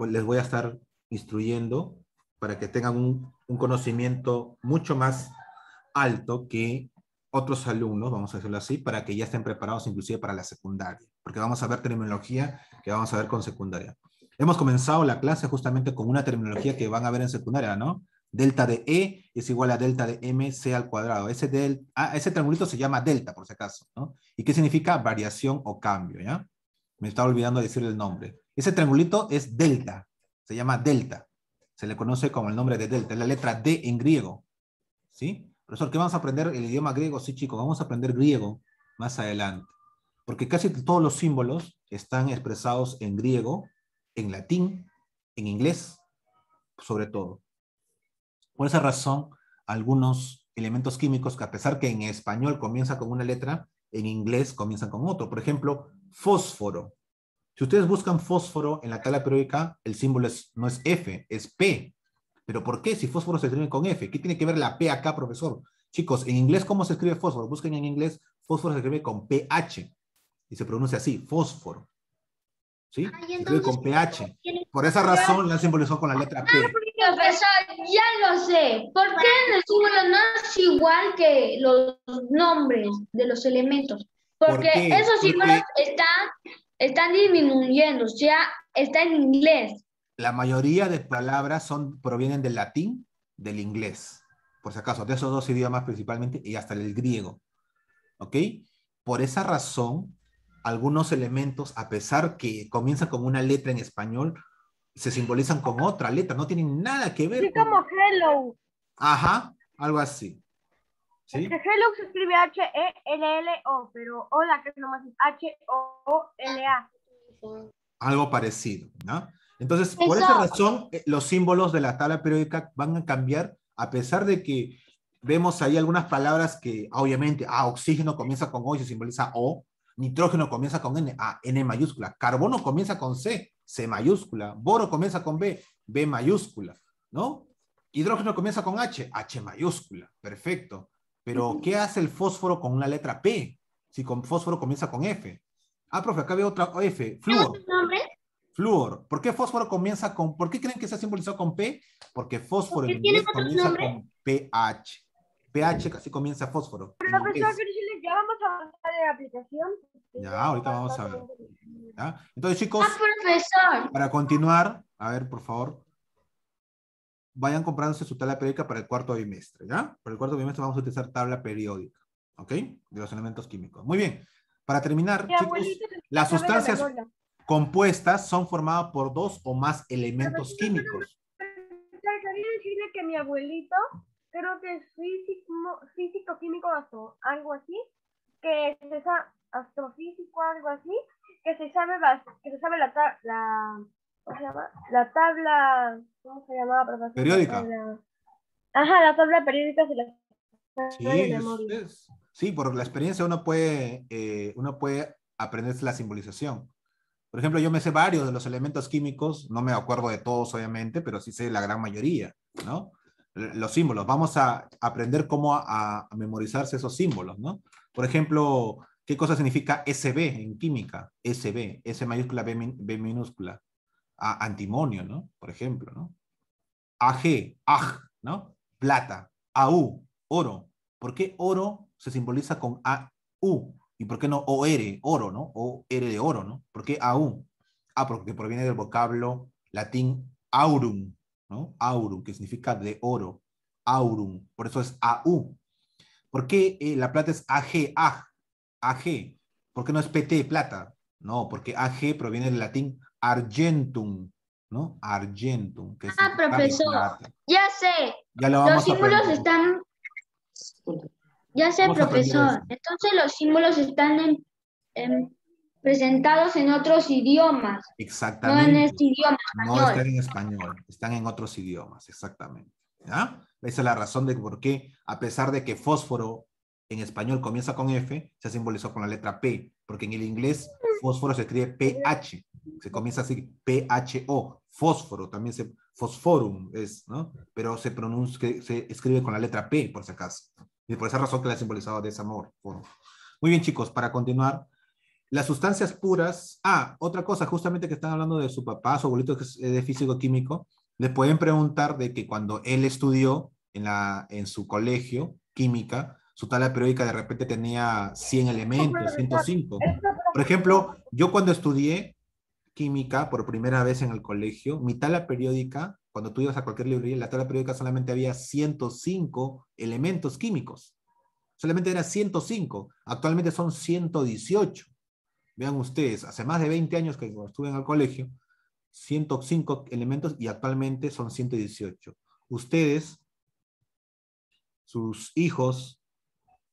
les voy a estar instruyendo para que tengan un conocimiento mucho más alto que otros alumnos, vamos a decirlo así, para que ya estén preparados inclusive para la secundaria, porque vamos a ver terminología que vamos a ver con secundaria. Hemos comenzado la clase justamente con una terminología que van a ver en secundaria, ¿no? Delta de E es igual a delta de MC al cuadrado. Ese triangulito se llama delta, por si acaso, ¿no? ¿Y qué significa? Variación o cambio, ¿ya? Me estaba olvidando de decir el nombre. Ese triangulito es delta, se llama delta. Se le conoce como el nombre de delta, es la letra D en griego, ¿sí? Profesor, ¿qué vamos a aprender? El idioma griego. Sí, chicos, vamos a aprender griego más adelante. Porque casi todos los símbolos están expresados en griego, en latín, en inglés, sobre todo. Por esa razón, algunos elementos químicos que a pesar que en español comienza con una letra, en inglés comienzan con otro. Por ejemplo, fósforo. Si ustedes buscan fósforo en la tabla periódica, el símbolo no es F, es P. ¿Pero por qué? Si fósforo se escribe con F. ¿Qué tiene que ver la P acá, profesor? Chicos, en inglés, ¿cómo se escribe fósforo? Busquen en inglés, fósforo se escribe con PH. Y se pronuncia así, fósforo. ¿Sí? Se escribe con PH. Por esa razón la simbolizó con la letra P. Profesor, ya lo sé. ¿Por qué el símbolo no es igual que los nombres de los elementos? Porque esos símbolos están disminuyendo, o sea, está en inglés. La mayoría de palabras provienen del latín, del inglés. Por si acaso, de esos dos idiomas principalmente, y hasta el griego. ¿Ok? Por esa razón, algunos elementos, a pesar que comienzan con una letra en español, se simbolizan con otra letra, no tienen nada que ver. Sí, como hello. Ajá, algo así. ¿Sí? Es que hello se escribe H-E-L-L-O, pero hola, que nomás es H-O-L-A. Algo parecido, ¿no? Entonces, por esa razón, los símbolos de la tabla periódica van a cambiar, a pesar de que vemos ahí algunas palabras que, obviamente, oxígeno comienza con O y se simboliza O, nitrógeno comienza con N, N mayúscula, carbono comienza con C, C mayúscula, boro comienza con B, B mayúscula, ¿no? Hidrógeno comienza con H, H mayúscula, perfecto. Pero, ¿qué hace el fósforo con una letra P? Si con fósforo comienza con F. Profe, acá veo otra F, flúor. Flúor. ¿Por qué fósforo comienza con... ¿Por qué creen que se ha simbolizado con P? Porque fósforo en inglés comienza con pH. pH casi comienza fósforo. Profesor, ya vamos a avanzar en la aplicación. Ya, ahorita vamos a ver. ¿Ya? Entonces, chicos, profesor. Para continuar, a ver, por favor, vayan comprándose su tabla periódica para el cuarto bimestre, ¿ya? Para el cuarto bimestre vamos a utilizar tabla periódica, ¿ok? De los elementos químicos. Muy bien. Para terminar, chicos, las sustancias compuestas son formadas por dos o más elementos químicos. Quería decirle que mi abuelito, creo que es físico, químico, algo así, que es astrofísico, algo así, que se sabe la tabla, ¿cómo se llamaba, profesor? Periódica. La tabla periódica se la Sí, de memoria. Sí, por la experiencia uno puede aprenderse la simbolización. Por ejemplo, yo me sé varios de los elementos químicos, no me acuerdo de todos obviamente, pero sí sé la gran mayoría, ¿no? Los símbolos, vamos a aprender cómo a memorizarse esos símbolos, ¿no? Por ejemplo, ¿qué cosa significa SB en química? SB, S mayúscula, B minúscula. Antimonio, ¿no? Por ejemplo, ¿no? AG, ¿no? Plata, AU, oro. ¿Por qué oro se simboliza con AU? ¿Y por qué no OR, oro, ¿no? OR de oro, ¿no? ¿Por qué AU? Porque proviene del vocablo latín aurum, ¿no? Aurum, que significa de oro. Aurum, por eso es AU. ¿Por qué la plata es AG? AG. ¿Por qué no es PT, plata? No, porque AG proviene del latín argentum, ¿no? Argentum. Que profesor, plata. ya sé. Ya lo vamos Los símbolos a están... Ya sé, Vamos a aprender profesor. eso. Entonces los símbolos están presentados en otros idiomas, no en Exactamente. este idioma No están español. en español, están en otros idiomas, exactamente. ¿Ya? Esa es la razón de por qué, a pesar de que fósforo en español comienza con F, se simbolizó con la letra P, porque en el inglés fósforo se escribe PH, se comienza así, PHO, fósforo, también se, fosforum es, ¿no? Pero se pronuncia, se escribe con la letra P, por si acaso. Y por esa razón que la he simbolizado de esa forma. Muy bien, chicos, para continuar, las sustancias puras, otra cosa, justamente que están hablando de su papá, su abuelito que es de físico-químico, le pueden preguntar de que cuando él estudió en su colegio, química, su tabla periódica de repente tenía 100 elementos, Profesor, 105. esto, Por profesor, ejemplo, yo cuando estudié química por primera vez en el colegio, mi tabla periódica, cuando tú ibas a cualquier librería, la tabla periódica solamente había 105 elementos químicos. Solamente era 105. Actualmente son 118. Vean ustedes, hace más de 20 años que estuve en el colegio, 105 elementos y actualmente son 118. Ustedes, sus hijos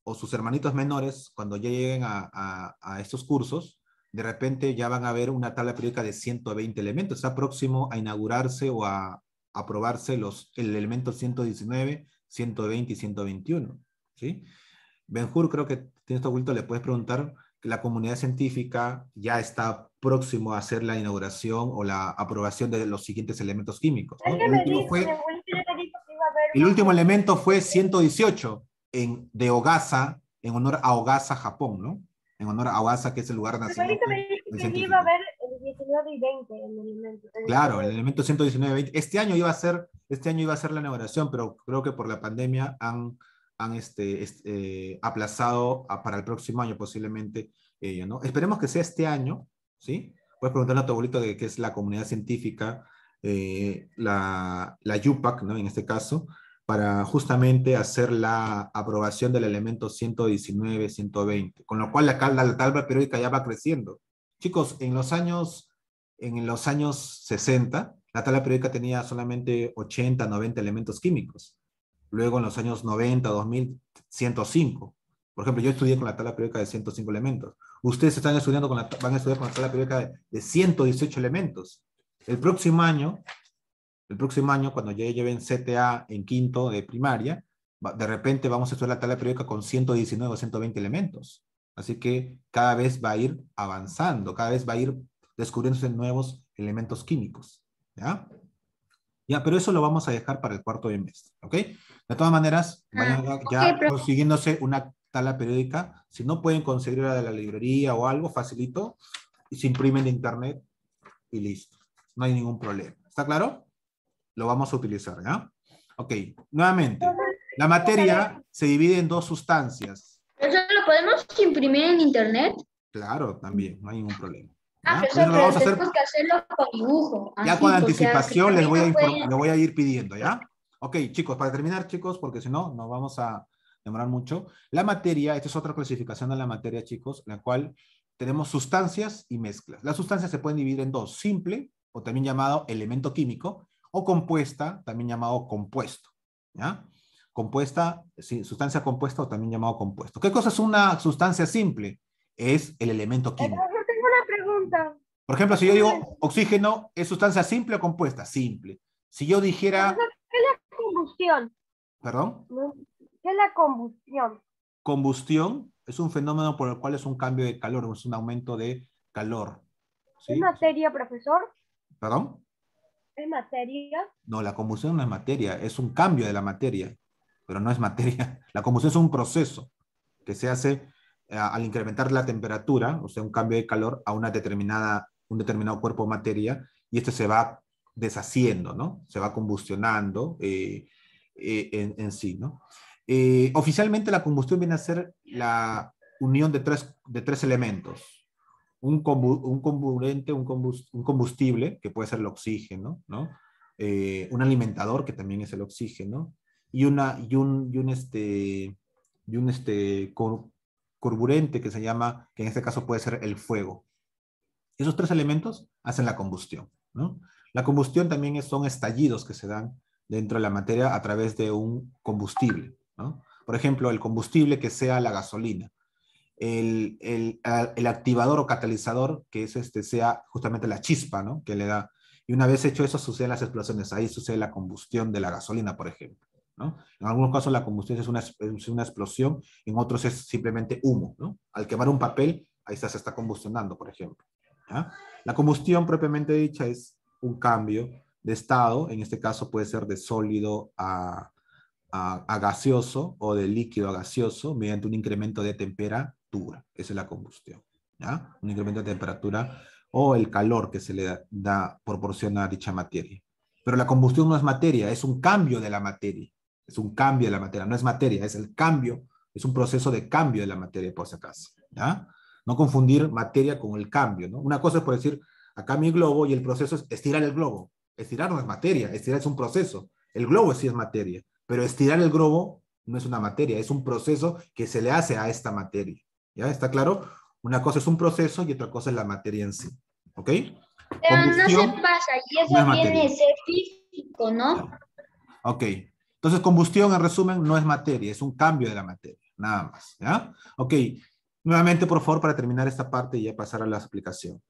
o sus hermanitos menores, cuando ya lleguen a estos cursos, de repente ya van a ver una tabla periódica de 120 elementos. Está próximo a inaugurarse o a aprobarse el elemento 119, 120 y 121. ¿Sí? Benjur, creo que tienes tu abuelito, le puedes preguntar que la comunidad científica ya está próximo a hacer la inauguración o la aprobación de los siguientes elementos químicos, ¿no? es que me dijo, mi abuelito ya me dijo que iba a haber El una último cosa. elemento fue 118 de Ogasa, en honor a Ogasa, Japón, ¿no? En honor a Ogasa, que es el lugar de Mi abuelito me nacimiento dijo del que ya iba a científico. haber el 19 y 20 en el elemento. Claro, el elemento 119, 20. Este año iba a ser la inauguración, pero creo que por la pandemia han aplazado para el próximo año posiblemente ello, ¿no? Esperemos que sea este año, ¿sí? Puedes preguntarle a tu abuelito de qué es la comunidad científica, la UPAC, ¿no? En este caso, para justamente hacer la aprobación del elemento 119, 120, con lo cual la tabla periódica ya va creciendo. Chicos, en los años 60, la tabla periódica tenía solamente 80, 90 elementos químicos. Luego en los años 90, 2000, 105. Por ejemplo, yo estudié con la tabla periódica de 105 elementos. Ustedes están estudiando van a estudiar con la tabla periódica de 118 elementos. El próximo año, cuando ya lleven CTA en quinto de primaria, de repente vamos a estudiar la tabla periódica con 119 o 120 elementos. Así que cada vez va a ir avanzando, cada vez va a ir descubriéndose nuevos elementos químicos. ¿Ya? Ya, pero eso lo vamos a dejar para el cuarto bimestre, ¿ok? De todas maneras, vayan ya Ok, consiguiéndose una tabla periódica. Si no pueden conseguirla de la librería o algo, facilito, y se imprimen de internet y listo. No hay ningún problema. ¿Está claro? Lo vamos a utilizar, ¿ya? Ok, nuevamente, la materia se divide en dos sustancias. ¿eso lo podemos imprimir en internet? Claro, también, no hay ningún problema. Ah, ¿Ya? Por eso profesor, lo pero vamos a hacer tenemos que hacerlo con dibujo. ya Así, con porque anticipación, también no pueden... le voy a ir pidiendo, ¿ya? Ok, chicos, para terminar, chicos, porque si no, nos vamos a demorar mucho. La materia, esta es otra clasificación de la materia, chicos, en la cual tenemos sustancias y mezclas. Las sustancias se pueden dividir en dos, simple, o también llamado elemento químico, o compuesta, también llamado compuesto, ¿ya? Compuesta, sí, sustancia compuesta o también llamado compuesto. ¿Qué cosa es una sustancia simple? Es el elemento químico. Yo tengo una pregunta. Por ejemplo, si yo digo oxígeno, ¿es sustancia simple o compuesta? Simple. Si yo dijera, Profesor, ¿qué es la combustión? perdón, ¿No? ¿Qué es la combustión? combustión es un fenómeno por el cual es un cambio de calor, es un aumento de calor. ¿Es ¿Sí? materia, profesor? ¿Perdón? ¿Es materia? No, la combustión no es materia, es un cambio de la materia, pero no es materia. La combustión es un proceso que se hace al incrementar la temperatura, o sea, un cambio de calor a un determinado cuerpo de materia, y este se va deshaciendo, ¿no? Se va combustionando en sí, ¿no? Oficialmente la combustión viene a ser la unión de tres elementos. Un combustible, que puede ser el oxígeno, ¿no? Un alimentador, que también es el oxígeno, y un carburante que se llama, que en este caso puede ser el fuego. Esos tres elementos hacen la combustión, ¿no? La combustión también son estallidos que se dan dentro de la materia a través de un combustible, ¿no? Por ejemplo, el combustible que sea la gasolina. El activador o catalizador, que es sea justamente la chispa, ¿no? Que le da. Y una vez hecho eso, suceden las explosiones. Ahí sucede la combustión de la gasolina, por ejemplo, ¿no? En algunos casos la combustión es una explosión, en otros es simplemente humo, ¿no? Al quemar un papel, ahí se está combustionando, por ejemplo, ¿ya? La combustión propiamente dicha es un cambio de estado, en este caso puede ser de sólido a gaseoso o de líquido a gaseoso mediante un incremento de temperatura. Esa es la combustión, ¿ya? Un incremento de temperatura o el calor que se le proporciona a dicha materia. Pero la combustión no es materia, es un cambio de la materia. Es un cambio de la materia, no es materia, es el cambio, es un proceso de cambio de la materia, por si acaso, ¿ya? No confundir materia con el cambio, ¿no? Una cosa es por decir, acá mi globo y el proceso es estirar el globo. Estirar no es materia, estirar es un proceso. El globo sí es materia, pero estirar el globo no es una materia, es un proceso que se le hace a esta materia. ¿Ya? ¿Está claro? Una cosa es un proceso y otra cosa es la materia en sí. ¿Ok? Pero no se Combustión pasa, y eso no es viene materia. de ser físico, ¿no? Ok. Entonces, combustión, en resumen, no es materia, es un cambio de la materia, nada más. ¿Ya? Ok. Nuevamente, por favor, para terminar esta parte y ya pasar a la explicación.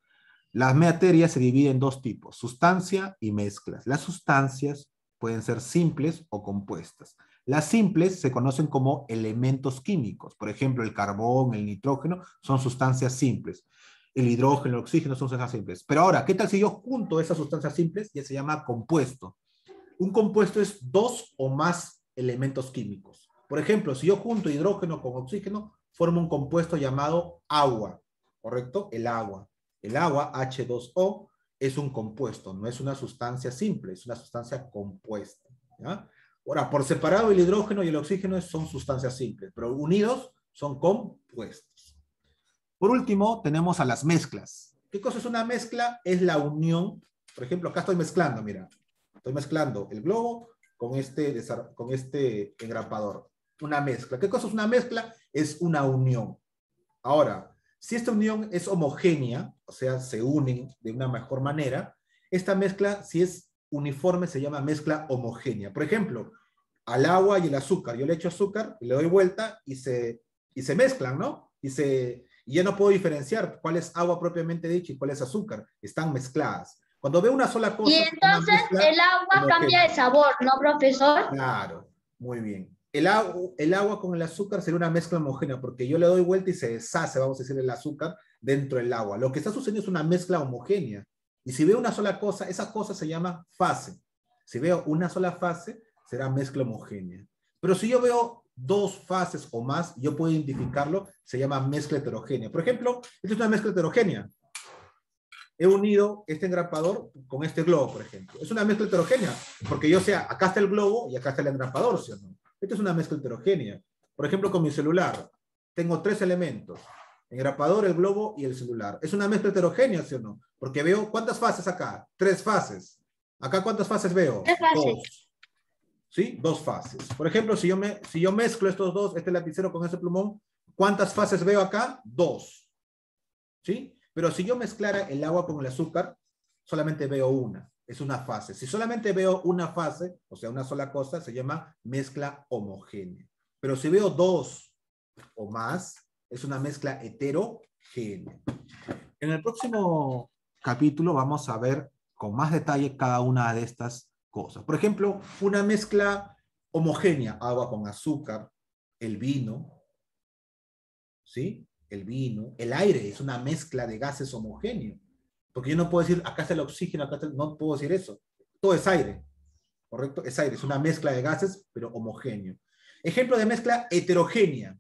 Las materias se dividen en dos tipos, sustancia y mezclas. Las sustancias pueden ser simples o compuestas. Las simples se conocen como elementos químicos. Por ejemplo, el carbón, el nitrógeno son sustancias simples. El hidrógeno, el oxígeno son sustancias simples. Pero ahora, ¿qué tal si yo junto esas sustancias simples? Ya se llama compuesto. Un compuesto es dos o más elementos químicos. Por ejemplo, si yo junto hidrógeno con oxígeno, formo un compuesto llamado agua, ¿correcto? El agua. El agua, H2O, es un compuesto, no es una sustancia simple, es una sustancia compuesta, ¿ya? Ahora, por separado el hidrógeno y el oxígeno son sustancias simples, pero unidos son compuestos. Por último, tenemos a las mezclas. ¿Qué cosa es una mezcla? Es la unión. Por ejemplo, acá estoy mezclando, mira. Estoy mezclando el globo con este engrapador. Una mezcla. ¿Qué cosa es una mezcla? Es una unión. Ahora, si esta unión es homogénea, o sea, se unen de una mejor manera, esta mezcla, si es uniforme, se llama mezcla homogénea. Por ejemplo, al agua y el azúcar, yo le echo azúcar y le doy vuelta y se mezclan, ¿no? Y ya no puedo diferenciar cuál es agua propiamente dicha y cuál es azúcar. Están mezcladas. Cuando veo una sola cosa, Y entonces el agua cambia de sabor, ¿no, profesor? Claro, muy bien. El agua con el azúcar sería una mezcla homogénea, porque yo le doy vuelta y se deshace, vamos a decir, el azúcar dentro del agua. Lo que está sucediendo es una mezcla homogénea. Y si veo una sola cosa, esa cosa se llama fase. Si veo una sola fase, será mezcla homogénea. Pero si yo veo dos fases o más, yo puedo identificarlo, se llama mezcla heterogénea. Por ejemplo, esta es una mezcla heterogénea. He unido este engrapador con este globo, por ejemplo. Es una mezcla heterogénea, porque yo sé, acá está el globo y acá está el engrapador, ¿sí o no? Esto es una mezcla heterogénea. Por ejemplo, con mi celular, tengo tres elementos: engrapador, el globo y el celular. Es una mezcla heterogénea, ¿sí o no? Porque veo, ¿cuántas fases acá? Tres fases. ¿Acá cuántas fases veo? Tres fases. Dos. ¿Sí? Dos fases. Por ejemplo, si yo mezclo estos dos, este lapicero con ese plumón, ¿cuántas fases veo acá? Dos. ¿Sí? Pero si yo mezclara el agua con el azúcar, solamente veo una. Es una fase. Si solamente veo una fase, o sea, una sola cosa, se llama mezcla homogénea. Pero si veo dos o más, es una mezcla heterogénea. En el próximo capítulo vamos a ver con más detalle cada una de estas cosas. Por ejemplo, una mezcla homogénea, agua con azúcar, el vino, ¿sí? El vino, el aire es una mezcla de gases homogéneos. Porque yo no puedo decir, acá está el oxígeno, acá está no puedo decir eso. Todo es aire, ¿correcto? Es aire, es una mezcla de gases, pero homogéneo. Ejemplo de mezcla heterogénea.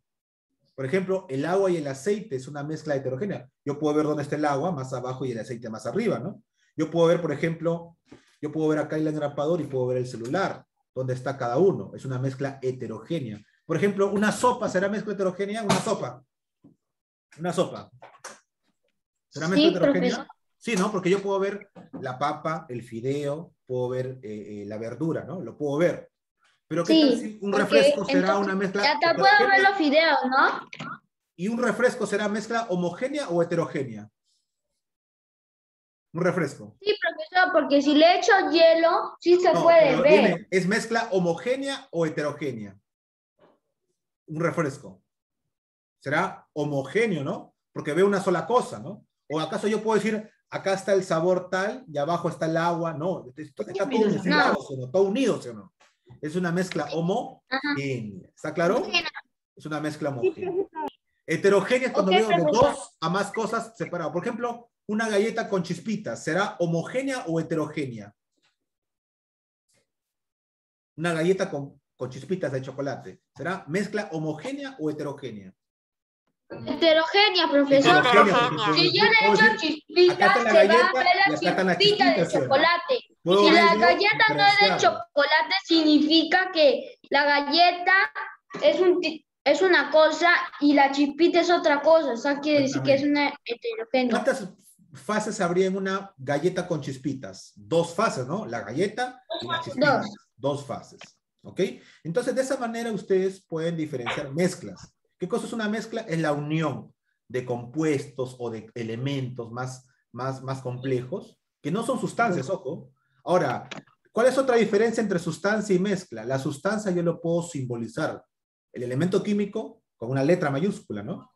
Por ejemplo, el agua y el aceite es una mezcla heterogénea. Yo puedo ver dónde está el agua más abajo y el aceite más arriba, ¿no? Yo puedo ver, por ejemplo, yo puedo ver acá el engrapador y puedo ver el celular, dónde está cada uno. Es una mezcla heterogénea. Por ejemplo, una sopa, ¿será mezcla heterogénea? Una sopa. Una sopa. ¿Será mezcla heterogénea? Profesor. Sí, ¿no? Porque yo puedo ver la papa, el fideo, puedo ver la verdura, ¿no? Lo puedo ver. Pero ¿qué tal si un refresco será una mezcla? Hasta puedo ver los fideos, ¿no? ¿Y un refresco será mezcla homogénea o heterogénea? Un refresco. Sí, profesor, porque si le echo hielo, sí se puede ver. Dime, ¿es mezcla homogénea o heterogénea? un refresco. Será homogéneo, ¿no? Porque veo una sola cosa, ¿no? ¿O acaso yo puedo decir, acá está el sabor tal y abajo está el agua? No, está todo mezclado, ¿no? Todo unido, ¿sí o no? Es una mezcla homogénea. ¿Está claro? Es una mezcla homogénea. Heterogénea es cuando veo de dos a más cosas separadas. Por ejemplo, una galleta con chispitas, ¿será homogénea o heterogénea? Una galleta con chispitas de chocolate, ¿será mezcla homogénea o heterogénea? Heterogénea, profesor. Si yo le echo chispitas, se va a ver la chispita de chocolate. Si la galleta no es de chocolate, significa que la galleta es una cosa y la chispita es otra cosa. O sea, quiere decir que es una heterogénea. ¿Cuántas fases habría en una galleta con chispitas? Dos fases, ¿no? La galleta y la chispita. Dos fases. ¿Ok? Entonces, de esa manera ustedes pueden diferenciar mezclas. ¿Qué cosa es una mezcla? Es la unión de compuestos o de elementos más complejos, que no son sustancias, ojo. Ahora, ¿cuál es otra diferencia entre sustancia y mezcla? La sustancia yo lo puedo simbolizar. El elemento químico con una letra mayúscula, ¿no?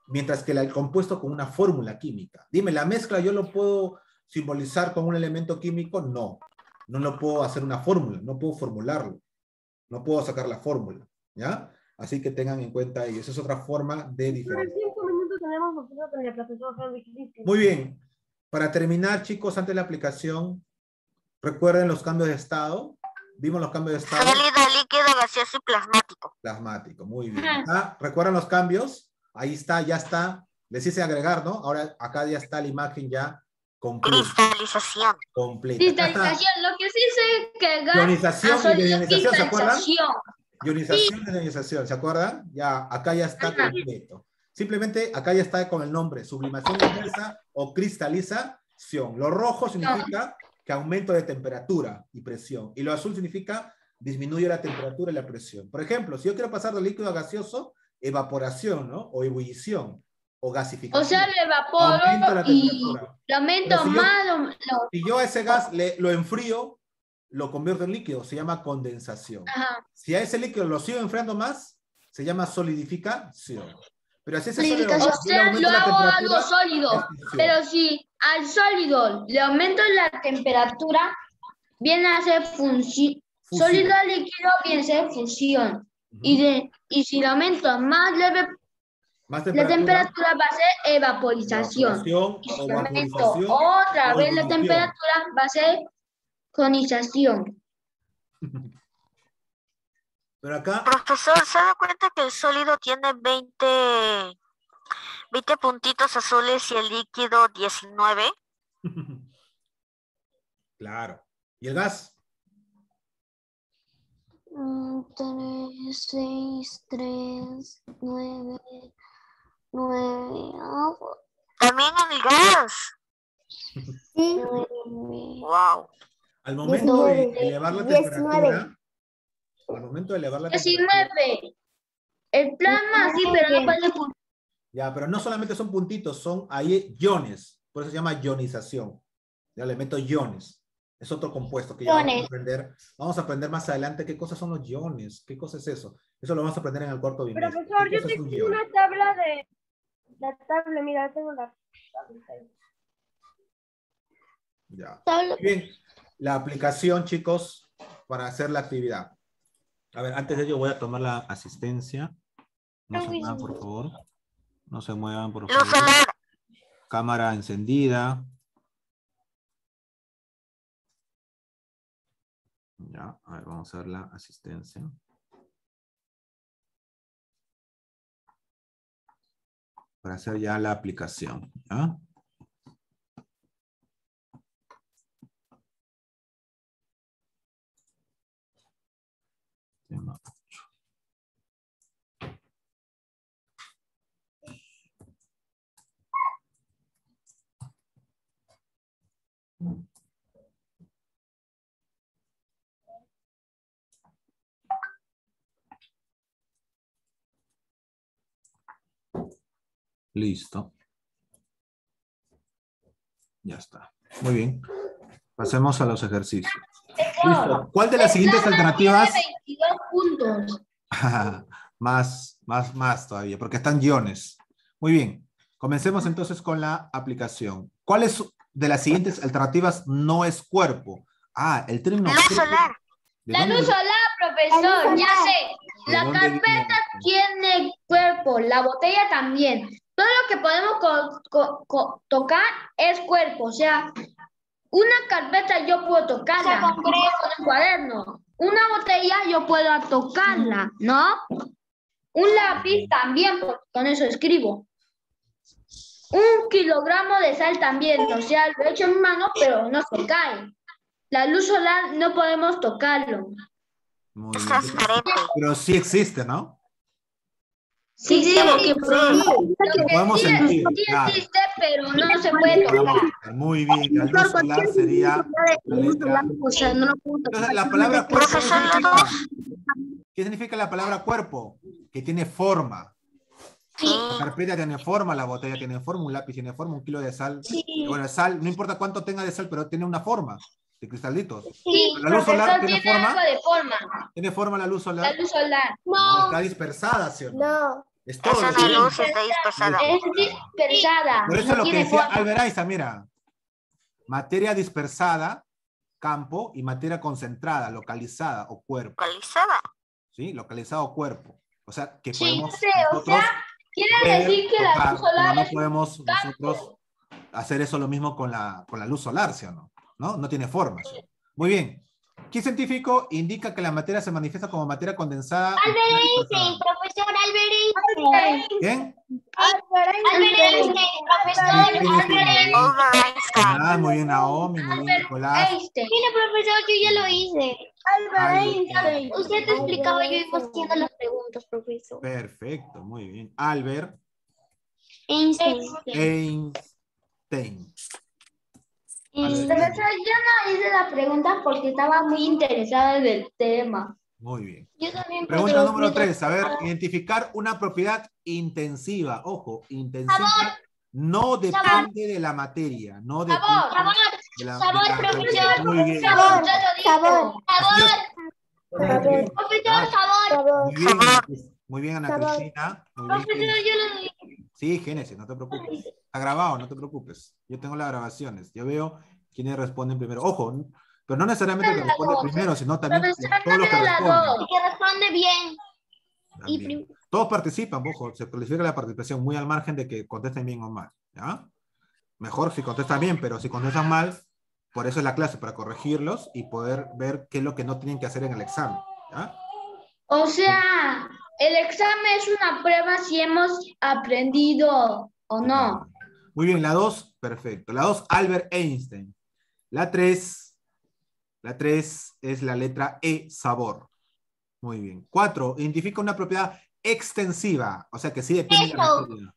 Mientras que el compuesto con una fórmula química. Dime, ¿la mezcla yo lo puedo simbolizar con un elemento químico? No. No lo puedo hacer una fórmula, no puedo formularlo. No puedo sacar la fórmula, ¿ya? Así que tengan en cuenta ello. Esa es otra forma de diferenciar. Muy bien. Para terminar, chicos, antes de la aplicación, recuerden los cambios de estado. Vimos los cambios de estado. Sólido, líquido, gaseoso y plasmático. Plasmático, muy bien. ¿Recuerdan los cambios? Ahí está, ya está. Les hice agregar, ¿no? Ahora acá ya está la imagen ya completa. Cristalización. Completa. Cristalización, lo que sí sé que ionización y ionización, ¿se acuerdan? Ionización y ionización, ¿se acuerdan? Ya, acá ya está completo. Simplemente acá ya está con el nombre, sublimación inversa o cristalización. Lo rojo significa que aumento de temperatura y presión. Y lo azul significa disminuye la temperatura y la presión. Por ejemplo, si yo quiero pasar de líquido a gaseoso, evaporación, ¿no? O ebullición, o gasificación. O sea, lo evaporo y lo aumento más. Si yo a ese gas lo enfrío, lo convierto en líquido, se llama condensación. Ajá. Si a ese líquido lo sigo enfriando más, se llama solidificación. Pero así ese sólido, o sea, lo hago algo sólido, pero si al sólido le aumento la temperatura, viene a ser fusión. Sólido líquido viene a ser fusión. Y si le aumento más leve la temperatura va a ser evaporización. Y si le aumento otra vez la temperatura va a ser conización. Pero acá... Profesor, ¿se da cuenta que el sólido tiene 20 puntitos azules y el líquido 19? Claro. ¿Y el gas? 3, 6, 3, 9, 9. También el gas. Sí. Wow. Al momento de elevar la temperatura... Al momento de elevar la temperatura... 19. El plasma sí, pero no puede puntos. Ya, pero no solamente son puntitos, son ahí iones. Por eso se llama ionización. Ya le meto iones. Es otro compuesto que ya vamos a aprender. Vamos a aprender más adelante qué cosas son los iones. ¿Qué cosa es eso? Eso lo vamos a aprender en el cuarto bimestre. Profesor, yo tengo una tabla de... La tabla, mira, tengo la tabla ahí. Ya. Bien, la aplicación, chicos, para hacer la actividad. A ver, antes de ello voy a tomar la asistencia. No se muevan, por favor. No se muevan, por favor. Cámara encendida. Ya, a ver, vamos a ver la asistencia. Para hacer ya la aplicación. ¿Ya? Tema 8. Listo. Ya está. Muy bien. Pasemos a los ejercicios. Listo. ¿Cuál de las siguientes alternativas? 22 puntos. más todavía, porque están iones. Muy bien. Comencemos entonces con la aplicación. ¿Cuáles de las siguientes alternativas no es cuerpo? Ah, el término Luz cuerpo. solar. La luz solar, profesor, ya sé. ¿De La dónde viene carpeta esto? tiene cuerpo, la botella también. Todo lo que podemos tocar es cuerpo. O sea, una carpeta yo puedo tocarla, con un cuaderno. Una botella yo puedo tocarla, ¿no? Un lápiz también, porque con eso escribo. 1 kilogramo de sal también, o sea, lo he hecho en mi mano, pero no se cae. La luz solar no podemos tocarlo. Muy Es bien. transparente. Pero sí existe, ¿no? Sí, sí, lo que Lo podemos sentir, sí claro. existe, pero no se puede tocar. Muy bien, la luz solar sería la letra. O sea, no lo puedo Entonces, la palabra cuerpo, ¿qué Profesor, la significa? dos. ¿Qué significa la palabra cuerpo? Que tiene forma. Sí. La carpeta tiene forma, la botella tiene forma, un lápiz tiene forma, 1 kilo de sal. Bueno, sal, no importa cuánto tenga de sal, pero tiene una forma de cristalitos. Sí, ¿La luz solar profesor, tiene tiene forma? algo de forma. ¿Tiene forma la luz solar? La luz solar. No, está dispersada, ¿sí o no? No. Es todo Es lo una que luz, vemos. está dispersada. Es dispersada. Por eso no lo que tiene decía forma. Albert Einstein, mira. Materia dispersada, campo, y materia concentrada, localizada o cuerpo. Localizada. ¿Sí? Localizado o cuerpo. O sea, que Sí, podemos sí, o nosotros sea, quiere ver, decir que la tocar, luz solar pero no es podemos un nosotros hacer eso lo mismo con la luz solar, ¿sí o no? ¿No? No tiene forma. ¿Sí? Muy bien. ¿Qué científico indica que la materia se manifiesta como materia condensada? Profesor Albert Einstein. ¿Quién? Albert Einstein, profesor Albert Albert Einstein. Albert Einstein. Ah, muy bien, Naomi, muy bien, Nicolás. Einstein. Mire, profesor, yo ya lo hice. Albert Einstein. Usted te explicaba, yo iba haciendo las preguntas, profesor. Perfecto, muy bien. Albert Einstein. Einstein. Profesor, yo no hice la pregunta porque estaba muy interesada en el tema. Muy bien. Yo también. Pregunta número 3. A ver, identificar una propiedad intensiva. Ojo, intensiva no depende de la materia. No depende de la Profesor. Muy bien. Sabor. Profesor, Sabor. Muy bien, Ana Cristina. Muy bien, Profesor, Génesis. yo lo dije. Sí, Génesis, no te preocupes. Está grabado, no te preocupes. Yo tengo las grabaciones. Yo veo quiénes responden primero. Ojo, pero no necesariamente que responde primero, sino también todos los que responden. Que responde bien. También. Todos participan, ojo, se califica la participación muy al margen de que contesten bien o mal. ¿Ya? Mejor si contestan bien, pero si contestan mal, por eso es la clase, para corregirlos y poder ver qué es lo que no tienen que hacer en el examen. ¿Ya? O sea, el examen es una prueba si hemos aprendido o no. Muy bien, la 2, perfecto. La 2, Albert Einstein. La 3 es la letra E, sabor. Muy bien. 4, identifica una propiedad extensiva, o sea que sí depende de la materia.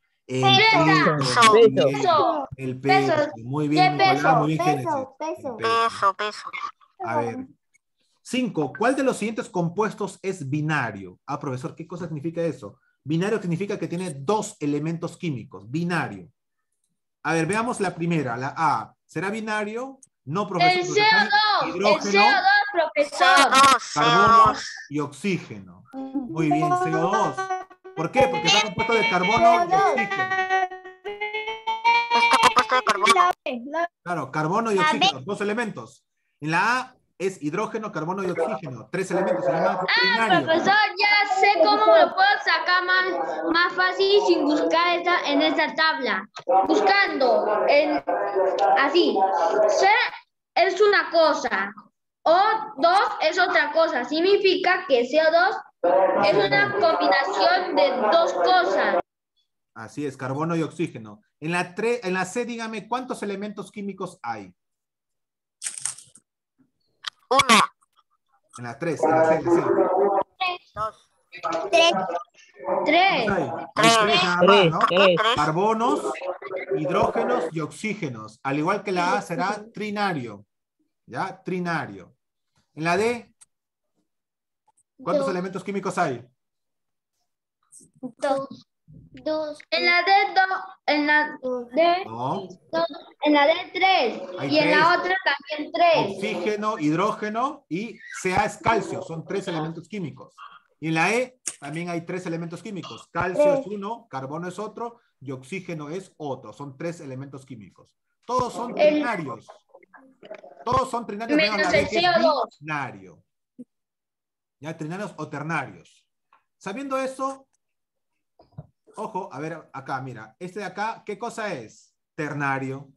El peso. Muy bien, Nicolás, muy bien, Génesis. Peso. A ver. 5. ¿Cuál de los siguientes compuestos es binario? Ah, profesor, ¿qué cosa significa eso? Binario significa que tiene 2 elementos químicos. Binario. A ver, veamos la primera, la A. ¿Será binario? No, profesor. El CO2, hidrógeno, el CO2, profesor. carbono y oxígeno. Muy bien, CO2. ¿Por qué? Porque está compuesto de carbono y oxígeno. Está compuesto de carbono. Claro, carbono y oxígeno, 2 elementos. En la A es hidrógeno, carbono y oxígeno, 3 elementos. Se llama binario. Profesor, ya sé cómo lo puedo sacar más fácil sin buscar en esta tabla. Buscando así. C es una cosa. O2 es otra cosa. Significa que CO2 es una combinación de 2 cosas. Así es, carbono y oxígeno. En la C, dígame, ¿cuántos elementos químicos hay? 1. En la 3, en la C, en la C. 2. 3. Hay 3 nada más, ¿no? 3. Carbonos, hidrógenos y oxígenos. Al igual que la A será trinario. ¿Ya? Trinario. En la D, ¿cuántos elementos químicos hay? 2. En la D, en la D, No. en la D 3. Hay Y en la 3. otra también 3. Oxígeno, hidrógeno y Ca es calcio. Son 3 elementos químicos. Y en la E también hay 3 elementos químicos. Calcio es uno, carbono es otro y oxígeno es otro. Son 3 elementos químicos. Todos son trinarios. Todos son trinarios menos la Menos B, el que es CO2. binario. ¿Ya? Trinarios o ternarios. Sabiendo eso, ojo, a ver acá, mira. Este de acá, ¿qué cosa es? Ternario.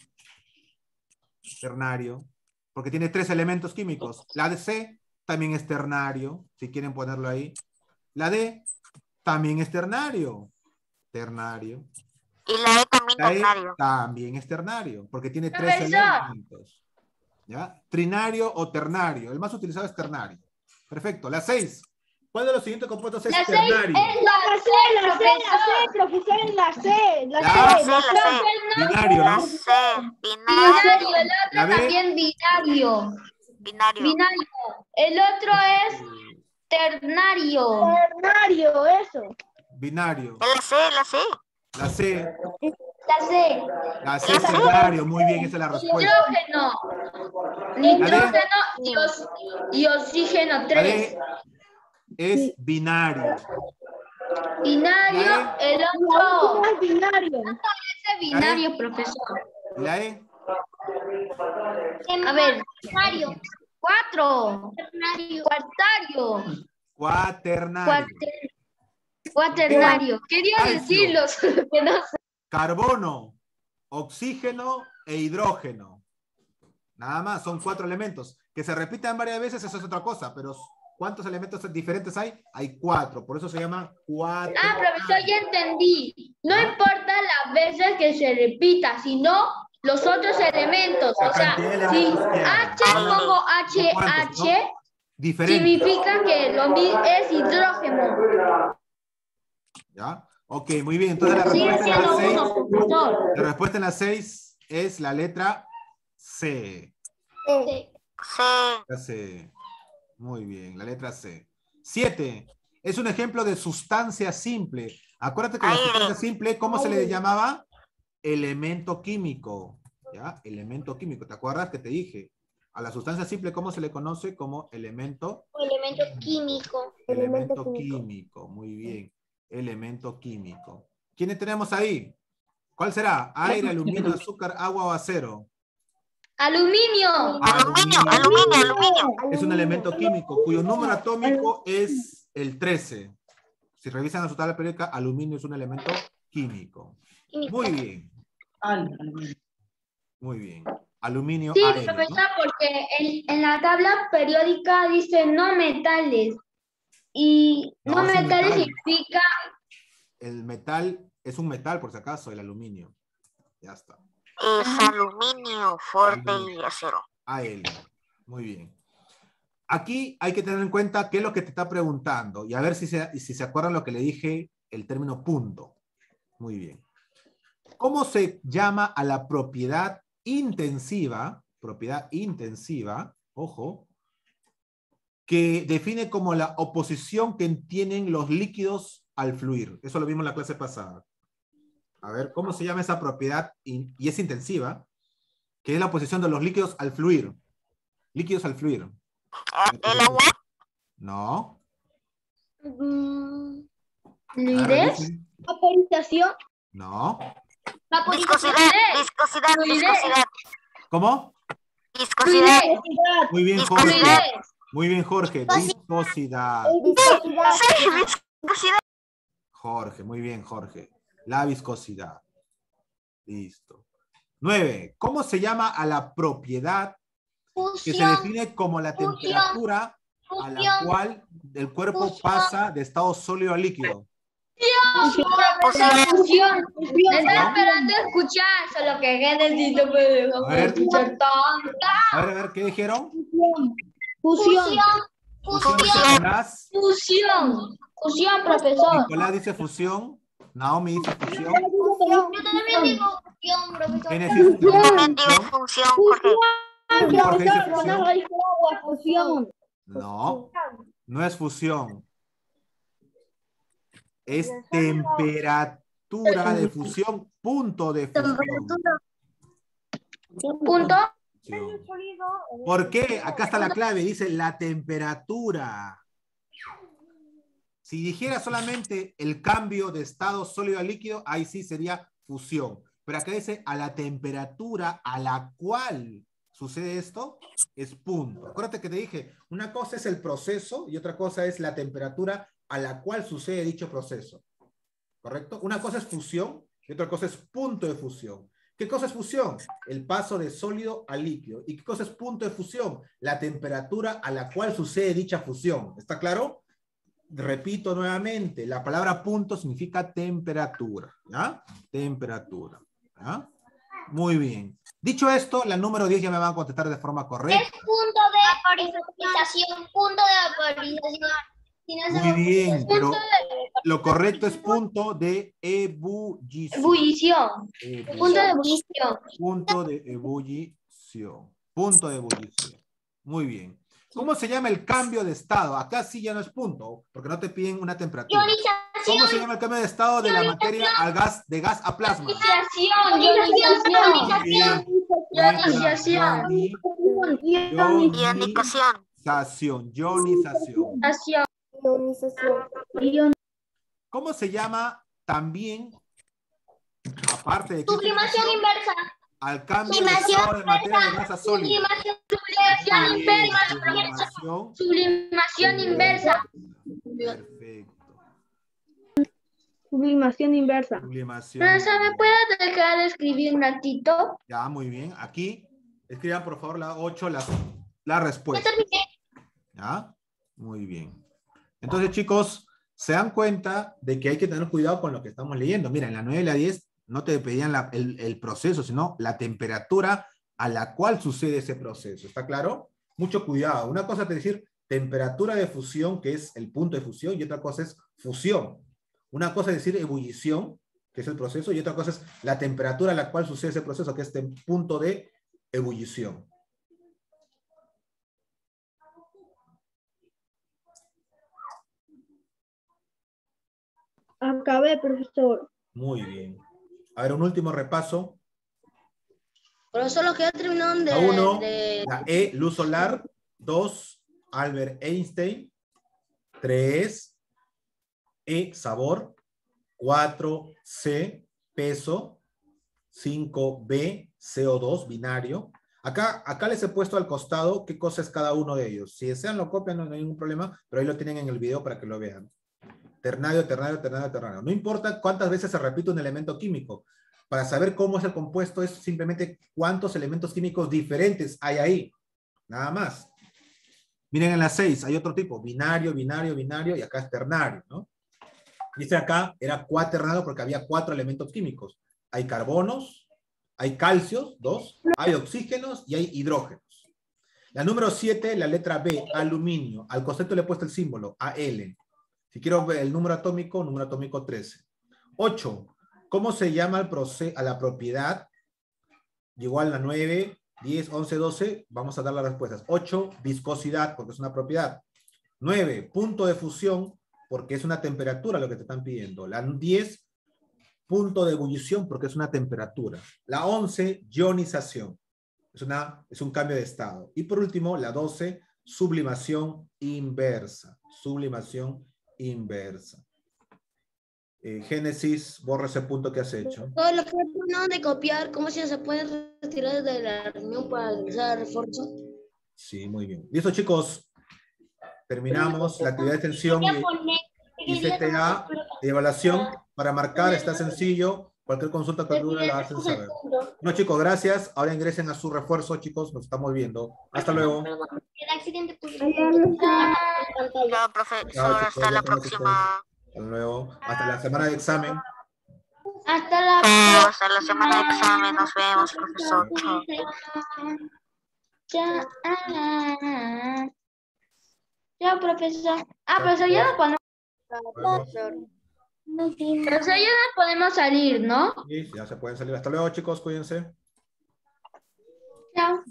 Ternario. Porque tiene 3 elementos químicos. La de C también es ternario, si quieren ponerlo ahí. La D también es ternario. Ternario. Y la E también La E ternario. también es ternario, porque tiene 3 Profesor. elementos. ¿Ya? Trinario o ternario. El más utilizado es ternario. Perfecto. La 6. ¿Cuál de los siguientes compuestos es La 6 ternario? es la C, profesor, es la C. La La A, C, la C. binario, La ¿no? C, binario. El La otro B, también binario. binario. Binario. El otro es ternario. Ternario, eso. binario. La C, la C. La C, La C. la C es ternario. Muy bien, esa es la respuesta. Hidrógeno. La D, Nitrógeno y oxígeno la 3. D es binario. Binario, La el otro. Es binario. Ese binario, profesor. ¿Y la E? A ver. Binario. 4. Cuartario. Cuaternario. Cuaternario. Quería Calcio. decirlo, solo que no sé. Carbono, oxígeno e hidrógeno. Nada más, son 4 elementos. Que se repitan varias veces, eso es otra cosa, pero ¿cuántos elementos diferentes hay? Hay 4, por eso se llama cuaternario. Ah, profesor, ya entendí. No ¿Ah? importa las veces que se repita, sino los otros elementos. La O sea, cantidad de si elementos que hay. H pongo ¿Cuántos, no? HH, Diferente. significa que lo mismo es hidrógeno. ¿Ya? Ok, muy bien. Entonces la Sigue respuesta en la siendo 6, uno, profesor. la respuesta en la 6 es la letra C. C. La C. Muy bien, la letra C. 7. Es un ejemplo de sustancia simple. Acuérdate que la sustancia simple, ¿cómo se le llamaba? Elemento químico. ¿Ya? Elemento químico. ¿Te acuerdas que te dije? A la sustancia simple, ¿cómo se le conoce? Como elemento. Elemento químico. Elemento químico. Muy bien. Elemento químico. ¿Quiénes tenemos ahí? ¿Cuál será? Aire, aluminio, azúcar, agua o acero. Aluminio. Aluminio. Es un elemento químico cuyo número atómico es el 13. Si revisan su tabla periódica, aluminio es un elemento químico. Muy bien. Muy bien. Aluminio Sí, Al, profesor, ¿no? porque en la tabla periódica dice no metales. Y No, no es un metales metal. significa El metal es un metal, por si acaso, el aluminio. Ya está. Es aluminio, fuerte y acero. Al. Muy bien. Aquí hay que tener en cuenta qué es lo que te está preguntando y a ver si se acuerdan lo que le dije, el término punto. Muy bien. ¿Cómo se llama a la propiedad intensiva, ojo, que define como la oposición que tienen los líquidos al fluir? Eso lo vimos en la clase pasada. A ver, ¿cómo se llama esa propiedad? Y es intensiva, que es la oposición de los líquidos al fluir. Líquidos al fluir. ¿El agua? No. fluidez. Vaporización. No. Viscosidad. ¿Cómo? Viscosidad. Muy bien, Jorge. Fluidez. Muy bien, Jorge. Viscosidad. Sí, viscosidad. Jorge, muy bien, Jorge. La viscosidad. Listo. 9. ¿Cómo se llama a la propiedad que se define como la temperatura a la cual el cuerpo pasa de estado sólido a líquido? Fusión. Me estaba esperando escuchar, solo que Génesis no me dejó A ver. escuchar tanta. A ver, ¿qué dijeron? Fusión. Fusión. Fusión, profesor. Nicolás dice fusión. Naomi dice fusión. Yo también digo fusión, profesor. Génesis dice También tiene fusión. función, Jorge. Jorge dice fusión. Fusión. No, no es fusión. Es temperatura de fusión, punto de fusión. Punto. ¿Por qué? Acá está la clave, dice la temperatura. Si dijera solamente el cambio de estado sólido a líquido, ahí sí sería fusión. Pero acá dice a la temperatura a la cual sucede esto, es punto. Acuérdate que te dije, una cosa es el proceso y otra cosa es la temperatura a la cual sucede dicho proceso. ¿Correcto? Una cosa es fusión y otra cosa es punto de fusión. ¿Qué cosa es fusión? El paso de sólido a líquido. ¿Y qué cosa es punto de fusión? La temperatura a la cual sucede dicha fusión. ¿Está claro? Repito nuevamente, la palabra punto significa temperatura, ¿ya? Temperatura, ¿ya? Muy bien. Dicho esto, la número 10 ya me van a contestar de forma correcta. Es punto de vaporización, punto de vaporización. Si no Muy bien, pero lo correcto es punto de ebullición. Ebullición. Punto de ebullición. Punto de ebullición. Punto de ebullición. Muy bien. ¿Cómo se llama el cambio de estado? Acá sí ya no es punto, porque no te piden una temperatura. ¿Cómo se llama el cambio de estado de la materia al gas, de gas a plasma? Ionización. ¿Cómo se llama también, aparte de sublimación inversa. al cambio de estado de materia de gas a sólido? Sublimación inversa. Perfecto. Sublimación inversa. Sublimación. Profesor, ¿me puede dejar de escribir un ratito? Ya, muy bien. Aquí, escriban por favor la 8, la respuesta. ¿Ya? Muy bien. Entonces, chicos, se dan cuenta de que hay que tener cuidado con lo que estamos leyendo. Mira, en la 9 y la 10 no te pedían el proceso, sino la temperatura a la cual sucede ese proceso. ¿Está claro? Mucho cuidado. Una cosa es decir temperatura de fusión, que es el punto de fusión, y otra cosa es fusión. Una cosa es decir ebullición, que es el proceso, y otra cosa es la temperatura a la cual sucede ese proceso, que es el punto de ebullición. Acabé, profesor. Muy bien. A ver, un último repaso. Profesor, los que ya terminaron La 1, la E, luz solar. 2, Albert Einstein. 3, E, sabor. 4, C, peso. 5, B, CO2, binario. Acá les he puesto al costado qué cosa es cada uno de ellos. Si desean lo copian, no hay ningún problema, pero ahí lo tienen en el video para que lo vean. Ternario, ternario, ternario, ternario. No importa cuántas veces se repite un elemento químico. Para saber cómo es el compuesto es simplemente cuántos elementos químicos diferentes hay ahí. Nada más. Miren en la 6, hay otro tipo. Binario, binario, binario, y acá es ternario, ¿no? Dice acá, era cuaternario porque había 4 elementos químicos. Hay carbonos, hay calcios, 2, hay oxígenos y hay hidrógenos. La número 7, la letra B, aluminio. Al concepto le he puesto el símbolo, Al. Si quiero ver el número atómico 13. 8. ¿Cómo se llama a la propiedad? Llegó a la 9, 10, 11, 12. Vamos a dar las respuestas. 8, viscosidad, porque es una propiedad. 9, punto de fusión, porque es una temperatura lo que te están pidiendo. La 10, punto de ebullición, porque es una temperatura. La 11, ionización. Es un cambio de estado. Y por último, la 12, sublimación inversa. Sublimación inversa. Génesis, borra ese punto que has hecho. Todo lo que no de copiar, ¿cómo se puede retirar de la reunión para realizar refuerzo? Sí, muy bien. Listo, chicos. Terminamos la actividad de extensión y CTA de evaluación. Para marcar está sencillo. Cualquier consulta, cualquier duda la hacen saber. No, chicos, gracias. Ahora ingresen a su refuerzo, chicos. Nos estamos viendo. Hasta luego. Chao, profesor. Hasta la próxima. Hasta luego. Hasta la semana de examen. Hasta la semana de examen. Nos vemos, profesor. Chao. Ya, profesor. Profesor, ya no podemos. Profesor, ya no podemos salir, ¿no? Sí, ya se pueden salir. Hasta luego, chicos. Cuídense. Chao.